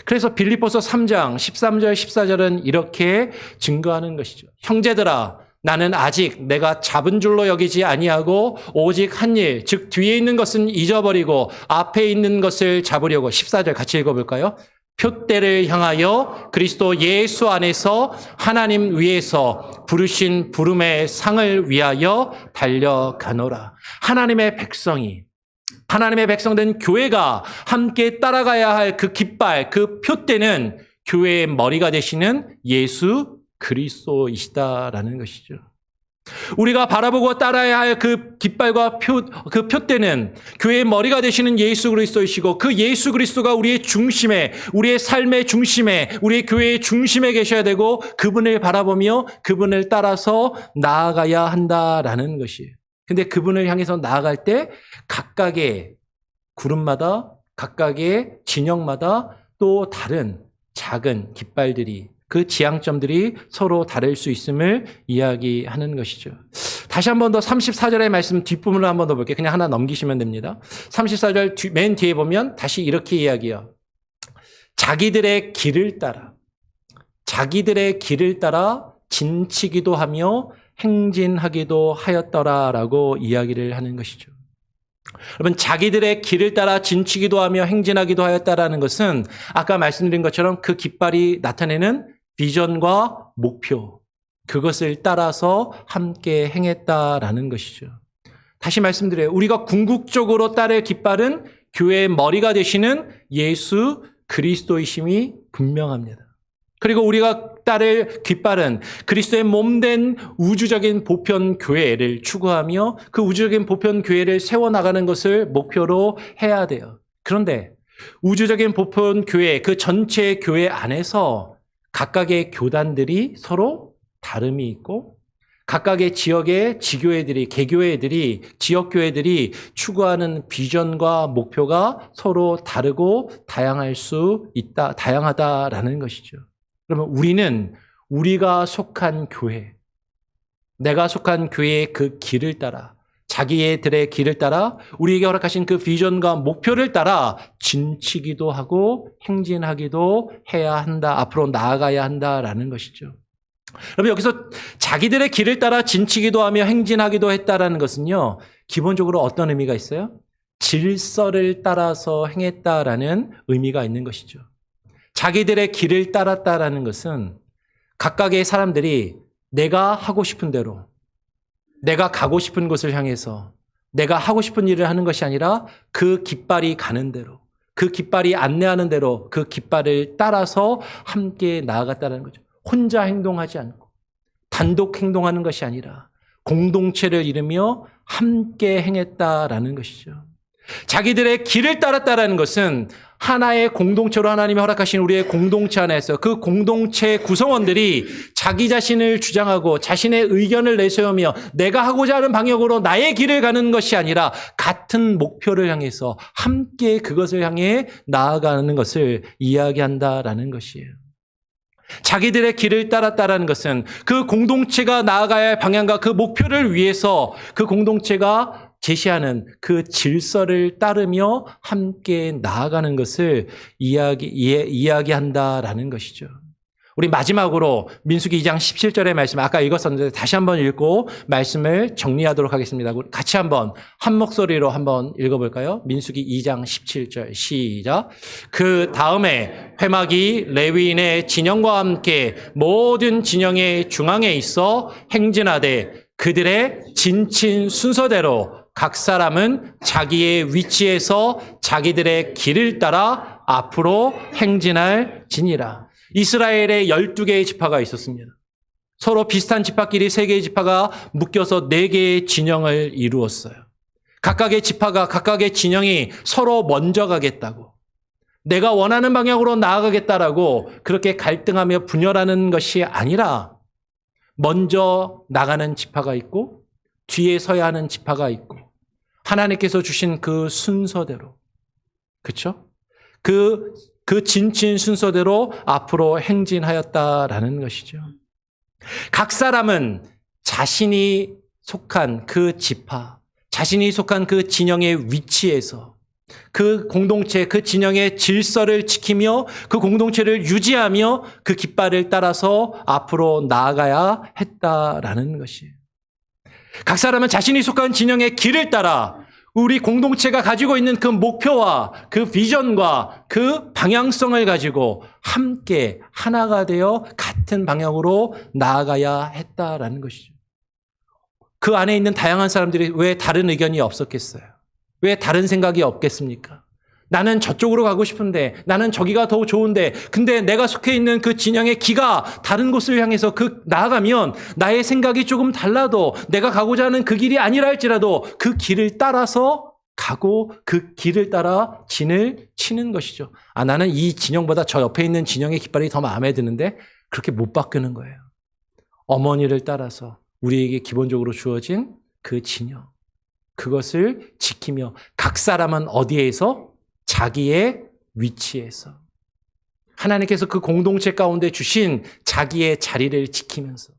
그래서 빌립보서 3장 13절 14절은 이렇게 증거하는 것이죠. 형제들아 나는 아직 내가 잡은 줄로 여기지 아니하고 오직 한 일 즉 뒤에 있는 것은 잊어버리고 앞에 있는 것을 잡으려고 14절 같이 읽어볼까요? 표대를 향하여 그리스도 예수 안에서 하나님 위에서 부르신 부름의 상을 위하여 달려가노라. 하나님의 백성된 교회가 함께 따라가야 할 그 깃발, 그 표대는 교회의 머리가 되시는 예수 그리스도이시다라는 것이죠. 우리가 바라보고 따라야 할 그 깃발과 그 표대는 교회의 머리가 되시는 예수 그리스도이시고 그 예수 그리스도가 우리의 중심에, 우리의 삶의 중심에, 우리의 교회의 중심에 계셔야 되고 그분을 바라보며 그분을 따라서 나아가야 한다라는 것이에요. 근데 그분을 향해서 나아갈 때 각각의 그룹마다 각각의 진영마다 또 다른 작은 깃발들이 그 지향점들이 서로 다를 수 있음을 이야기하는 것이죠. 다시 한 번 더 34절의 말씀 뒷부분을 한 번 더 볼게요. 그냥 하나 넘기시면 됩니다. 34절 맨 뒤에 보면 다시 이렇게 이야기해요. 자기들의 길을 따라 진치기도 하며 행진하기도 하였더라라고 이야기를 하는 것이죠. 여러분 자기들의 길을 따라 진치기도 하며 행진하기도 하였다라는 것은 아까 말씀드린 것처럼 그 깃발이 나타내는 비전과 목표 그것을 따라서 함께 행했다라는 것이죠. 다시 말씀드려요. 우리가 궁극적으로 따를 깃발은 교회의 머리가 되시는 예수 그리스도이심이 분명합니다. 그리고 우리가 따를 깃발은 그리스도의 몸된 우주적인 보편 교회를 추구하며 그 우주적인 보편 교회를 세워나가는 것을 목표로 해야 돼요. 그런데 우주적인 보편 교회, 그 전체 교회 안에서 각각의 교단들이 서로 다름이 있고 각각의 지역의 지교회들이, 개교회들이, 지역교회들이 추구하는 비전과 목표가 서로 다르고 다양할 수 있다, 다양하다라는 것이죠. 그러면 우리는 우리가 속한 교회, 내가 속한 교회의 그 길을 따라 자기들의 길을 따라 우리에게 허락하신 그 비전과 목표를 따라 진치기도 하고 행진하기도 해야 한다. 앞으로 나아가야 한다라는 것이죠. 여러분 여기서 자기들의 길을 따라 진치기도 하며 행진하기도 했다라는 것은요. 기본적으로 어떤 의미가 있어요? 질서를 따라서 행했다라는 의미가 있는 것이죠. 자기들의 길을 따랐다라는 것은 각각의 사람들이 내가 하고 싶은 대로 내가 가고 싶은 곳을 향해서 내가 하고 싶은 일을 하는 것이 아니라 그 깃발이 가는 대로 그 깃발이 안내하는 대로 그 깃발을 따라서 함께 나아갔다는 거죠. 혼자 행동하지 않고 단독 행동하는 것이 아니라 공동체를 이루며 함께 행했다라는 것이죠. 자기들의 길을 따랐다라는 것은 하나의 공동체로 하나님이 허락하신 우리의 공동체 안에서 그 공동체 구성원들이 자기 자신을 주장하고 자신의 의견을 내세우며 내가 하고자 하는 방향으로 나의 길을 가는 것이 아니라 같은 목표를 향해서 함께 그것을 향해 나아가는 것을 이야기한다라는 것이에요. 자기들의 길을 따랐다라는 것은 그 공동체가 나아가야 할 방향과 그 목표를 위해서 그 공동체가 제시하는 그 질서를 따르며 함께 나아가는 것을 이야기한다라는 것이죠. 우리 마지막으로 민수기 2장 17절의 말씀 아까 읽었었는데 다시 한번 읽고 말씀을 정리하도록 하겠습니다. 같이 한번 한 목소리로 한번 읽어볼까요? 민수기 2장 17절 시작. 그 다음에 회막이 레위인의 진영과 함께 모든 진영의 중앙에 있어 행진하되 그들의 진친 순서대로 각 사람은 자기의 위치에서 자기들의 길을 따라 앞으로 행진할지니라. 이스라엘에 12개의 지파가 있었습니다. 서로 비슷한 지파끼리 3개의 지파가 묶여서 4개의 진영을 이루었어요. 각각의 지파가 각각의 진영이 서로 먼저 가겠다고, 내가 원하는 방향으로 나아가겠다라고 그렇게 갈등하며 분열하는 것이 아니라 먼저 나가는 지파가 있고 뒤에 서야 하는 지파가 있고 하나님께서 주신 그 순서대로, 그렇죠? 그 진친 순서대로 앞으로 행진하였다라는 것이죠. 각 사람은 자신이 속한 그 지파, 자신이 속한 그 진영의 위치에서 그 공동체, 그 진영의 질서를 지키며 그 공동체를 유지하며 그 깃발을 따라서 앞으로 나아가야 했다라는 것이에요. 각 사람은 자신이 속한 진영의 길을 따라 우리 공동체가 가지고 있는 그 목표와 그 비전과 그 방향성을 가지고 함께 하나가 되어 같은 방향으로 나아가야 했다라는 것이죠. 그 안에 있는 다양한 사람들이 왜 다른 의견이 없었겠어요? 왜 다른 생각이 없겠습니까? 나는 저쪽으로 가고 싶은데, 나는 저기가 더 좋은데, 근데 내가 속해 있는 그 진영의 기가 다른 곳을 향해서 나아가면 나의 생각이 조금 달라도 내가 가고자 하는 그 길이 아니라 할지라도 그 길을 따라서 가고 그 길을 따라 진을 치는 것이죠. 아, 나는 이 진영보다 저 옆에 있는 진영의 깃발이 더 마음에 드는데 그렇게 못 바꾸는 거예요. 어머니를 따라서 우리에게 기본적으로 주어진 그 진영, 그것을 지키며 각 사람은 어디에서? 자기의 위치에서 하나님께서 그 공동체 가운데 주신 자기의 자리를 지키면서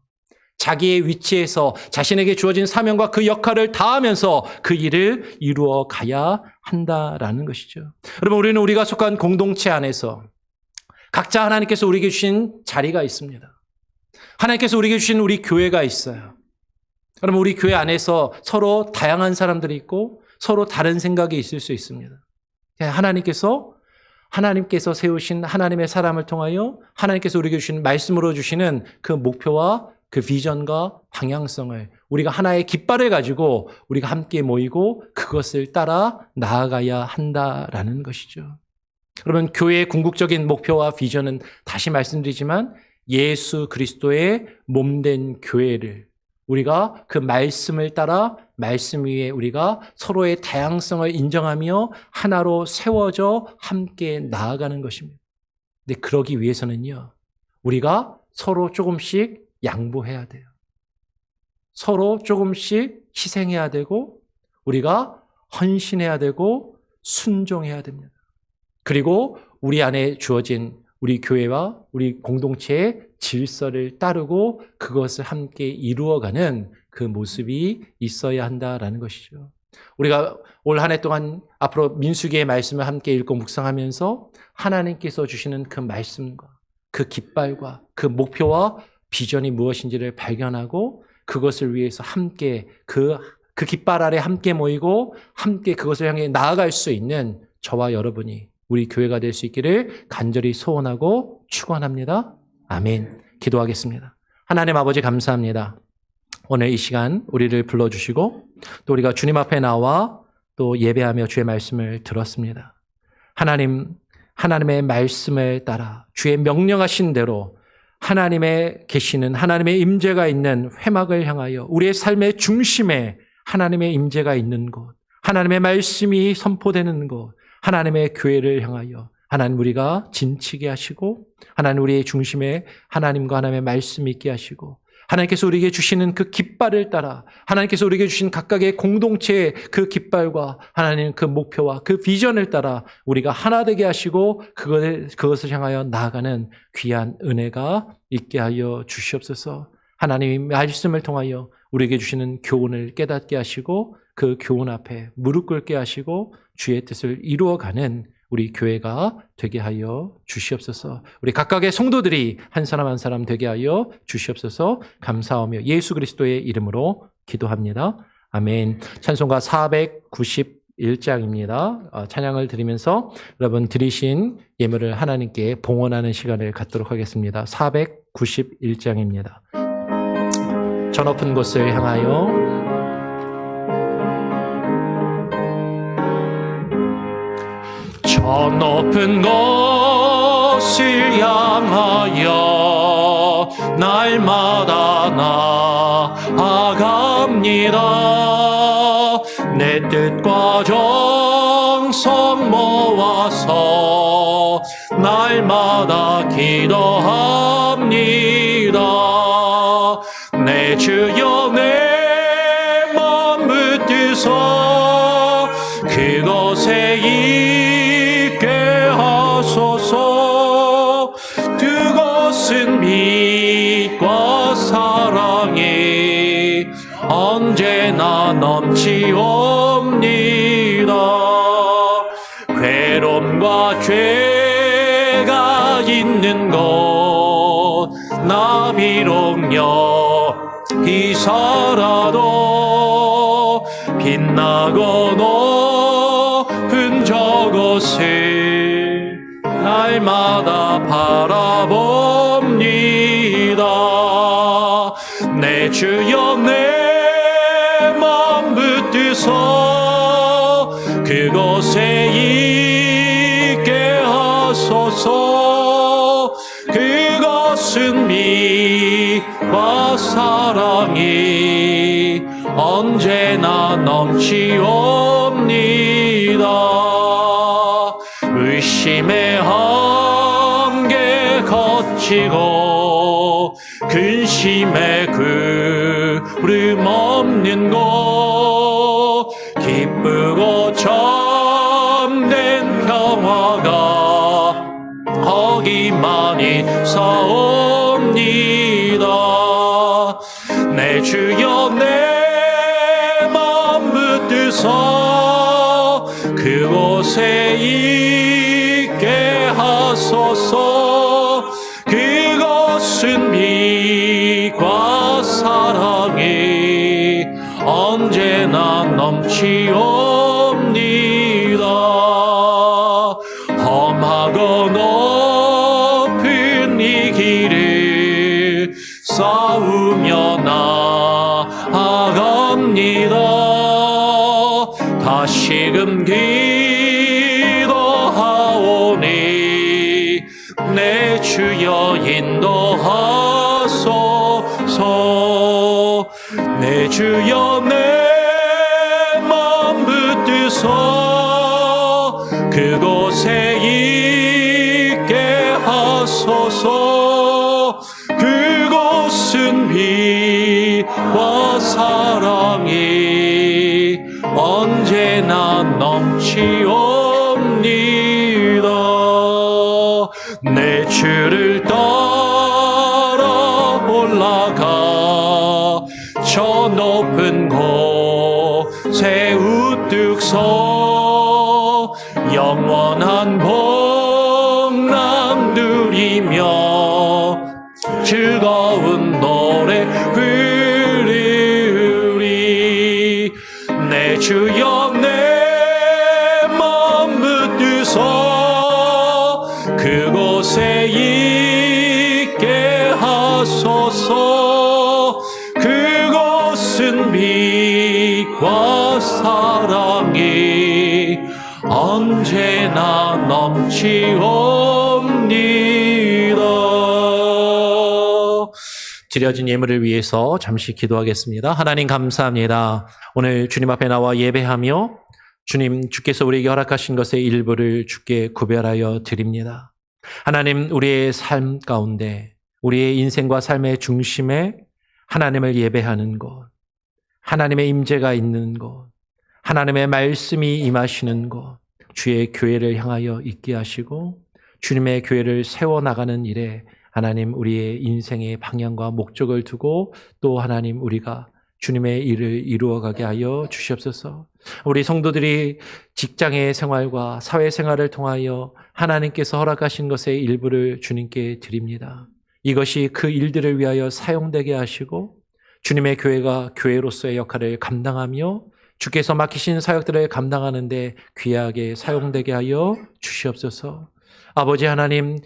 자기의 위치에서 자신에게 주어진 사명과 그 역할을 다하면서 그 일을 이루어 가야 한다라는 것이죠. 여러분, 우리는 우리가 속한 공동체 안에서 각자 하나님께서 우리에게 주신 자리가 있습니다. 하나님께서 우리에게 주신 우리 교회가 있어요. 여러분, 우리 교회 안에서 서로 다양한 사람들이 있고 서로 다른 생각이 있을 수 있습니다. 하나님께서 세우신 하나님의 사람을 통하여 하나님께서 우리에게 주신 말씀으로 주시는 그 목표와 그 비전과 방향성을 우리가 하나의 깃발을 가지고 우리가 함께 모이고 그것을 따라 나아가야 한다라는 것이죠. 여러분, 교회의 궁극적인 목표와 비전은 다시 말씀드리지만 예수 그리스도의 몸된 교회를 우리가 그 말씀을 따라 말씀 위에 우리가 서로의 다양성을 인정하며 하나로 세워져 함께 나아가는 것입니다. 근데 그러기 위해서는요, 우리가 서로 조금씩 양보해야 돼요. 서로 조금씩 희생해야 되고 우리가 헌신해야 되고 순종해야 됩니다. 그리고 우리 안에 주어진 우리 교회와 우리 공동체의 질서를 따르고 그것을 함께 이루어가는 그 모습이 있어야 한다라는 것이죠. 우리가 올 한 해 동안 앞으로 민수기의 말씀을 함께 읽고 묵상하면서 하나님께서 주시는 그 말씀과 그 깃발과 그 목표와 비전이 무엇인지를 발견하고 그것을 위해서 함께 그 깃발 아래 함께 모이고 함께 그것을 향해 나아갈 수 있는 저와 여러분이 우리 교회가 될 수 있기를 간절히 소원하고 축원합니다. 아멘. 기도하겠습니다. 하나님 아버지, 감사합니다. 오늘 이 시간 우리를 불러주시고 또 우리가 주님 앞에 나와 또 예배하며 주의 말씀을 들었습니다. 하나님의 말씀을 따라 주의 명령하신 대로 하나님의 계시는 하나님의 임재가 있는 회막을 향하여 우리의 삶의 중심에 하나님의 임재가 있는 곳, 하나님의 말씀이 선포되는 곳, 하나님의 교회를 향하여 하나님 우리가 진치게 하시고 하나님 우리의 중심에 하나님과 하나님의 말씀이 있게 하시고 하나님께서 우리에게 주시는 그 깃발을 따라 하나님께서 우리에게 주신 각각의 공동체의 그 깃발과 하나님 그 목표와 그 비전을 따라 우리가 하나 되게 하시고 그것을 향하여 나아가는 귀한 은혜가 있게 하여 주시옵소서. 하나님의 말씀을 통하여 우리에게 주시는 교훈을 깨닫게 하시고 그 교훈 앞에 무릎 꿇게 하시고 주의 뜻을 이루어가는 우리 교회가 되게 하여 주시옵소서. 우리 각각의 성도들이 한 사람 한 사람 되게 하여 주시옵소서. 감사하며 예수 그리스도의 이름으로 기도합니다. 아멘. 찬송가 491장입니다. 찬양을 드리면서 여러분 드리신 예물을 하나님께 봉헌하는 시간을 갖도록 하겠습니다. 491장입니다. 저 높은 곳을 향하여 저 높은 곳을 향하여 날마다 나아갑니다. 내 뜻과 정성 모아서 날마다 기도합니다. 내 주여 내 맘 붙드서 그곳에 있게 하소서. 그곳은 빛과 사랑이 언제나 넘치옵니다. 괴로움과 죄가 있는 곳 나 비록 여기 살아도 빛나고 높은 저곳을 날마다 바라봅니다. 내 주여 내 맘 붙드서 그곳에 있게 하소서. 그것은 빛과 사랑이 언제나 넘치옵니다. 의심의 한계 거치고 근심의 구름 없는 곳 기쁘고 참된 평화가 거기만 있사옵니다. 내 주여 내 맘 붙드서 그곳에 있게 하소서. 그것은 빛과 사랑이 언제나 넘치옵니다. 험하고 높은 이 길을 싸우며 나아갑니다. 다시금 기도하오니 내 주여 인도하소서. 내 주여 내 맘 붙드서 그곳에 있게 하소서. 그곳은 빛과 사랑이 언제나 넘치옵니다. 내 주를 따라 올라가 저 높은 곳에 우뚝 서 영원한 복락 누리며 즐거운 노래 부르리. 내 주여 내 맘 붙드서 그곳에 있게 하소서. 그곳은 빛과 사랑이 언제나 넘치옵니다. 드려진 예물을 위해서 잠시 기도하겠습니다. 하나님 감사합니다. 오늘 주님 앞에 나와 예배하며 주님 주께서 우리에게 허락하신 것의 일부를 주께 구별하여 드립니다. 하나님 우리의 삶 가운데 우리의 인생과 삶의 중심에 하나님을 예배하는 곳, 하나님의 임재가 있는 곳, 하나님의 말씀이 임하시는 곳, 주의 교회를 향하여 있게 하시고 주님의 교회를 세워나가는 일에 하나님 우리의 인생의 방향과 목적을 두고 또 하나님 우리가 주님의 일을 이루어가게 하여 주시옵소서. 우리 성도들이 직장의 생활과 사회생활을 통하여 하나님께서 허락하신 것의 일부를 주님께 드립니다. 이것이 그 일들을 위하여 사용되게 하시고 주님의 교회가 교회로서의 역할을 감당하며 주께서 맡기신 사역들을 감당하는데 귀하게 사용되게 하여 주시옵소서. 아버지 하나님,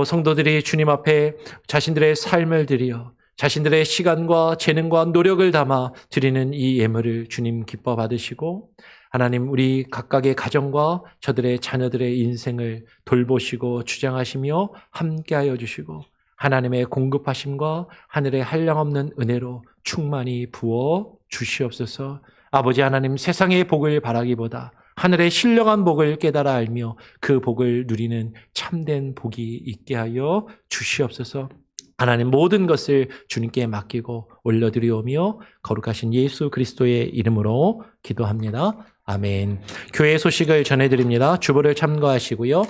성도들이 주님 앞에 자신들의 삶을 드려 자신들의 시간과 재능과 노력을 담아 드리는 이 예물을 주님 기뻐 받으시고 하나님 우리 각각의 가정과 저들의 자녀들의 인생을 돌보시고 주장하시며 함께하여 주시고 하나님의 공급하심과 하늘의 한량없는 은혜로 충만히 부어 주시옵소서. 아버지 하나님, 세상의 복을 바라기보다 하늘의 신령한 복을 깨달아 알며 그 복을 누리는 참된 복이 있게 하여 주시옵소서. 하나님, 모든 것을 주님께 맡기고 올려드리오며 거룩하신 예수 그리스도의 이름으로 기도합니다. 아멘. 교회 소식을 전해드립니다. 주보를 참고하시고요.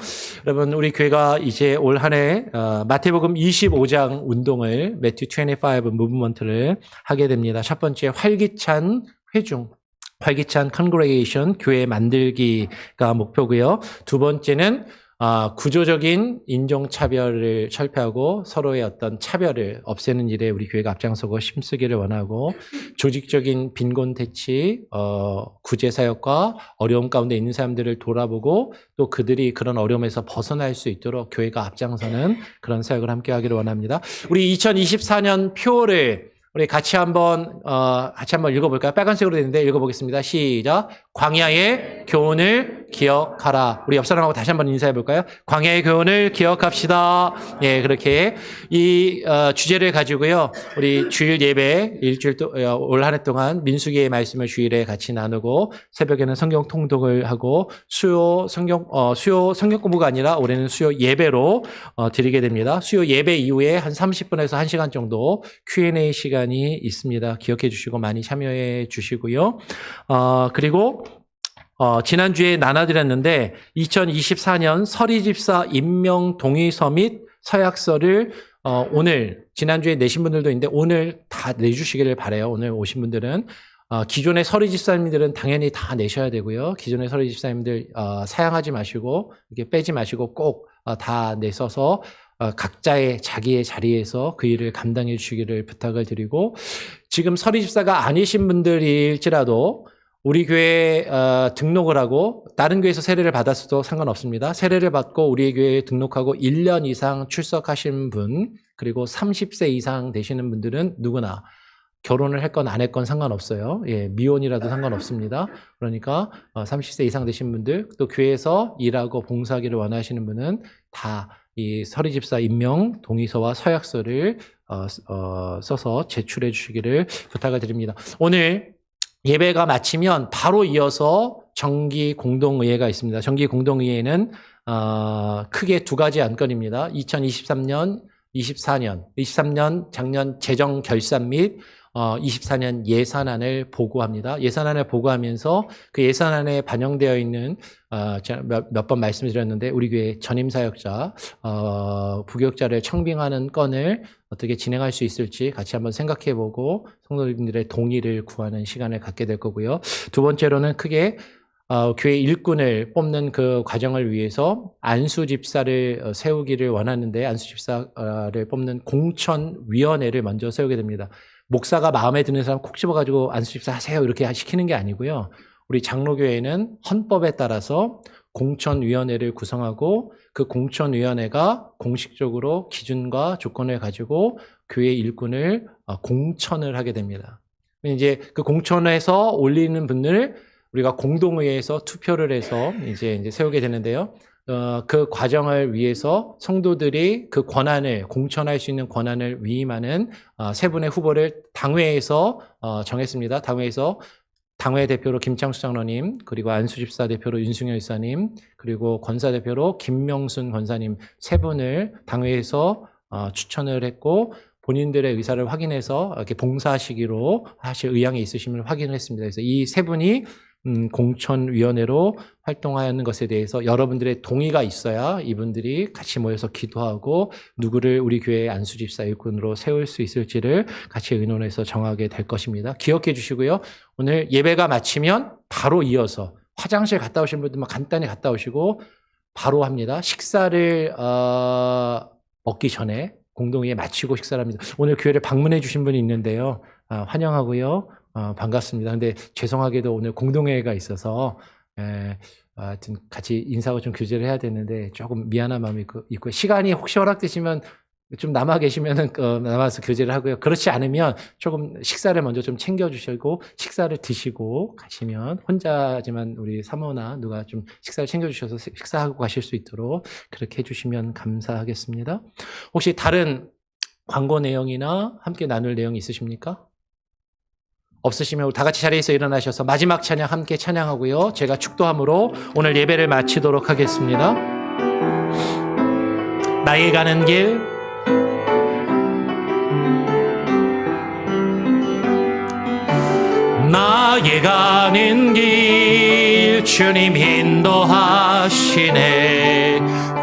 여러분, 우리 교회가 이제 올 한 해 마태복음 25장 운동을 Matthew 25 무브먼트를 하게 됩니다. 첫 번째, 활기찬 회중, 활기찬 congregation, 교회 만들기가 목표고요. 두 번째는 구조적인 인종차별을 철폐하고 서로의 어떤 차별을 없애는 일에 우리 교회가 앞장서고 힘쓰기를 원하고, 조직적인 빈곤 퇴치, 구제사역과 어려움 가운데 있는 사람들을 돌아보고 또 그들이 그런 어려움에서 벗어날 수 있도록 교회가 앞장서는 그런 사역을 함께 하기를 원합니다. 우리 2024년 표를 우리 같이 한번 읽어볼까요? 빨간색으로 되는데 읽어보겠습니다. 시작. 광야의 교훈을 기억하라. 우리 옆 사람하고 다시 한번 인사해볼까요? 광야의 교훈을 기억합시다. 예, 그렇게 이 주제를 가지고요. 우리 주일 예배 일주일 올 한 해 동안 민수기의 말씀을 주일에 같이 나누고, 새벽에는 성경 통독을 하고, 수요 성경 공부가 아니라 올해는 수요 예배로 드리게 됩니다. 수요 예배 이후에 한 30분에서 1시간 정도 Q&A 시간이 있습니다. 기억해 주시고 많이 참여해 주시고요. 그리고 지난주에 나눠드렸는데 2024년 서리집사 임명 동의서 및 서약서를 오늘, 지난주에 내신 분들도 있는데 오늘 다 내주시기를 바라요. 오늘 오신 분들은 기존의 서리집사님들은 당연히 다 내셔야 되고요. 기존의 서리집사님들 사양하지 마시고 이렇게 빼지 마시고 꼭 다 내셔서 각자의 자기의 자리에서 그 일을 감당해 주시기를 부탁을 드리고, 지금 서리집사가 아니신 분들일지라도 우리 교회에 등록을 하고 다른 교회에서 세례를 받았어도 상관없습니다. 세례를 받고 우리 교회에 등록하고 1년 이상 출석하신 분, 그리고 30세 이상 되시는 분들은 누구나 결혼을 했건 안 했건 상관없어요. 예, 미혼이라도 상관없습니다. 그러니까 30세 이상 되신 분들, 또 교회에서 일하고 봉사하기를 원하시는 분은 다 이 서리집사 임명 동의서와 서약서를 써서 제출해 주시기를 부탁을 드립니다. 오늘 예배가 마치면 바로 이어서 정기 공동의회가 있습니다. 정기 공동의회는 크게 두 가지 안건입니다. 2023년, 23년 작년 재정 결산 및 24년 예산안을 보고합니다. 예산안을 보고하면서 그 예산안에 반영되어 있는 제가 몇 번 말씀드렸는데 우리 교회 전임사역자, 부교육자를 청빙하는 건을 어떻게 진행할 수 있을지 같이 한번 생각해보고 성도님들의 동의를 구하는 시간을 갖게 될 거고요. 두 번째로는 크게 교회 일꾼을 뽑는 그 과정을 위해서 안수집사를 세우기를 원하는데, 안수집사를 뽑는 공천위원회를 먼저 세우게 됩니다. 목사가 마음에 드는 사람 콕 집어가지고 안수집사 하세요 이렇게 시키는 게 아니고요. 우리 장로교회는 헌법에 따라서 공천위원회를 구성하고 그 공천위원회가 공식적으로 기준과 조건을 가지고 교회 일꾼을 공천을 하게 됩니다. 이제 그 공천에서 올리는 분을 우리가 공동의회에서 투표를 해서 이제 세우게 되는데요. 그 과정을 위해서 성도들이 그 권한을, 공천할 수 있는 권한을 위임하는 세 분의 후보를 당회에서 정했습니다. 당회에서 당회 대표로 김창수 장로님, 그리고 안수집사 대표로 윤승열 이사님, 그리고 권사 대표로 김명순 권사님 세 분을 당회에서 추천을 했고, 본인들의 의사를 확인해서 이렇게 봉사하시기로 하실 의향이 있으심을 확인을 했습니다. 그래서 이 세 분이 공천위원회로 활동하는 것에 대해서 여러분들의 동의가 있어야 이분들이 같이 모여서 기도하고 누구를 우리 교회의 안수집사 일꾼으로 세울 수 있을지를 같이 의논해서 정하게 될 것입니다. 기억해 주시고요. 오늘 예배가 마치면 바로 이어서 화장실 갔다 오신 분들만 간단히 갔다 오시고 바로 합니다. 식사를 먹기 전에 공동회의 마치고 식사를 합니다. 오늘 교회를 방문해 주신 분이 있는데요. 환영하고요. 반갑습니다. 근데 죄송하게도 오늘 공동회의가 있어서 하여튼 같이 인사하고 좀 교제를 해야 되는데 조금 미안한 마음이 있고 시간이 혹시 허락되시면 좀 남아 계시면은 남아서 교제를 하고요. 그렇지 않으면 조금 식사를 먼저 좀 챙겨주시고 식사를 드시고 가시면 혼자지만 우리 사모나 누가 좀 식사를 챙겨주셔서 식사하고 가실 수 있도록 그렇게 해주시면 감사하겠습니다. 혹시 다른 광고 내용이나 함께 나눌 내용이 있으십니까? 없으시면 다 같이 자리에서 일어나셔서 마지막 찬양 함께 찬양하고요. 제가 축도함으로 오늘 예배를 마치도록 하겠습니다. 나의 가는 길 나의 가는 길 주님 인도하시네.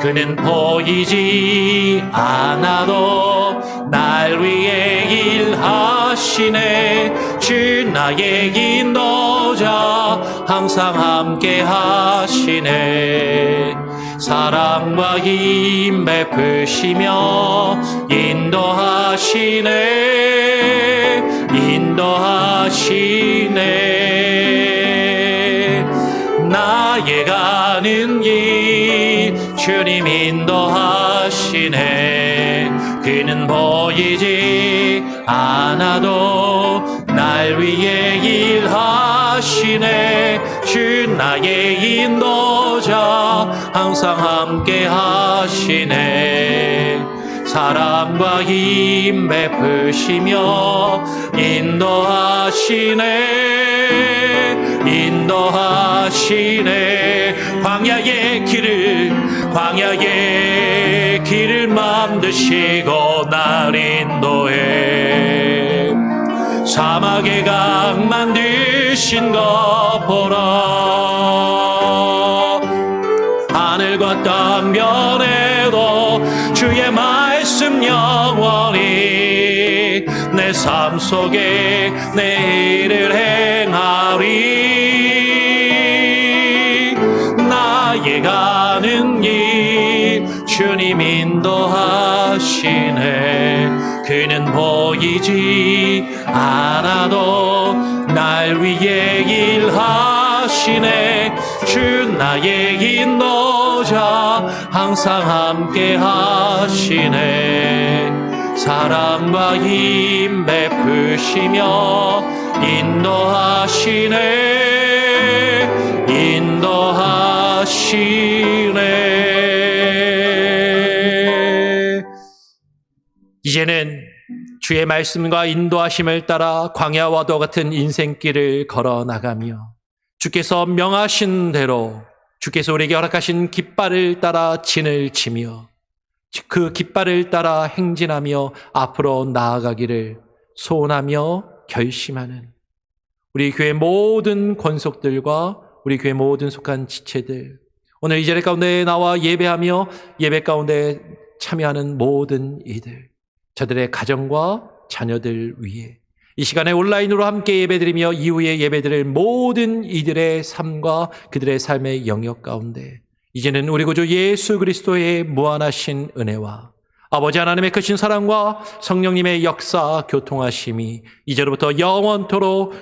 그는 보이지 않아도 날 위해 일하시네. 주 나의 인도자 항상 함께 하시네. 사랑과 힘 베푸시며 인도하시네. 인도하시네. 나의 가는 길 주님 인도하시네. 그는 보이지 않아도 날 위해 일하시네. 주 나의 인도자 항상 함께 하시네. 사랑과 힘 베푸시며 인도하시네. 인도하시네. 광야의 길을 만드시고 날 인도해. 사막의 강 만드신 것 보라. 하늘과 땅 변해도 주의 말씀 영원히 내 삶 속에 내 일을 행하리. 나의 가는 길 주님 인도하시네. 그는 보이지 않아도 날 위해 일하시네. 주 나의 인도자 항상 함께 하시네. 사랑과 힘 베푸시며 인도하시네. 인도하시네. 이제는 주의 말씀과 인도하심을 따라 광야와도 같은 인생길을 걸어 나가며 주께서 명하신 대로 주께서 우리에게 허락하신 깃발을 따라 진을 치며 그 깃발을 따라 행진하며 앞으로 나아가기를 소원하며 결심하는 우리 교회 모든 권속들과 우리 교회 모든 속한 지체들, 오늘 이 자리 가운데 나와 예배하며 예배 가운데 참여하는 모든 이들, 저들의 가정과 자녀들 위해 이 시간에 온라인으로 함께 예배드리며 이후에 예배드릴 모든 이들의 삶과 그들의 삶의 영역 가운데 이제는 우리 구주 예수 그리스도의 무한하신 은혜와 아버지 하나님의 크신 사랑과 성령님의 역사 교통하심이 이제로부터 영원토록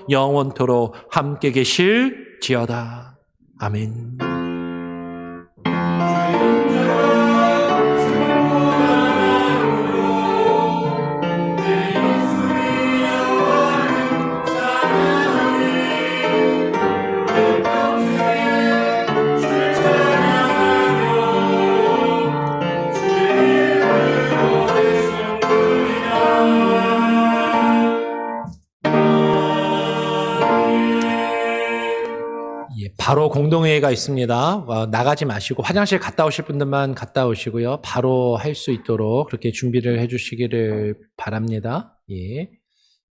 함께 계실지어다. 아멘. 바로 공동회의가 있습니다. 나가지 마시고 화장실 갔다 오실 분들만 갔다 오시고요. 바로 할 수 있도록 그렇게 준비를 해주시기를 바랍니다. 예.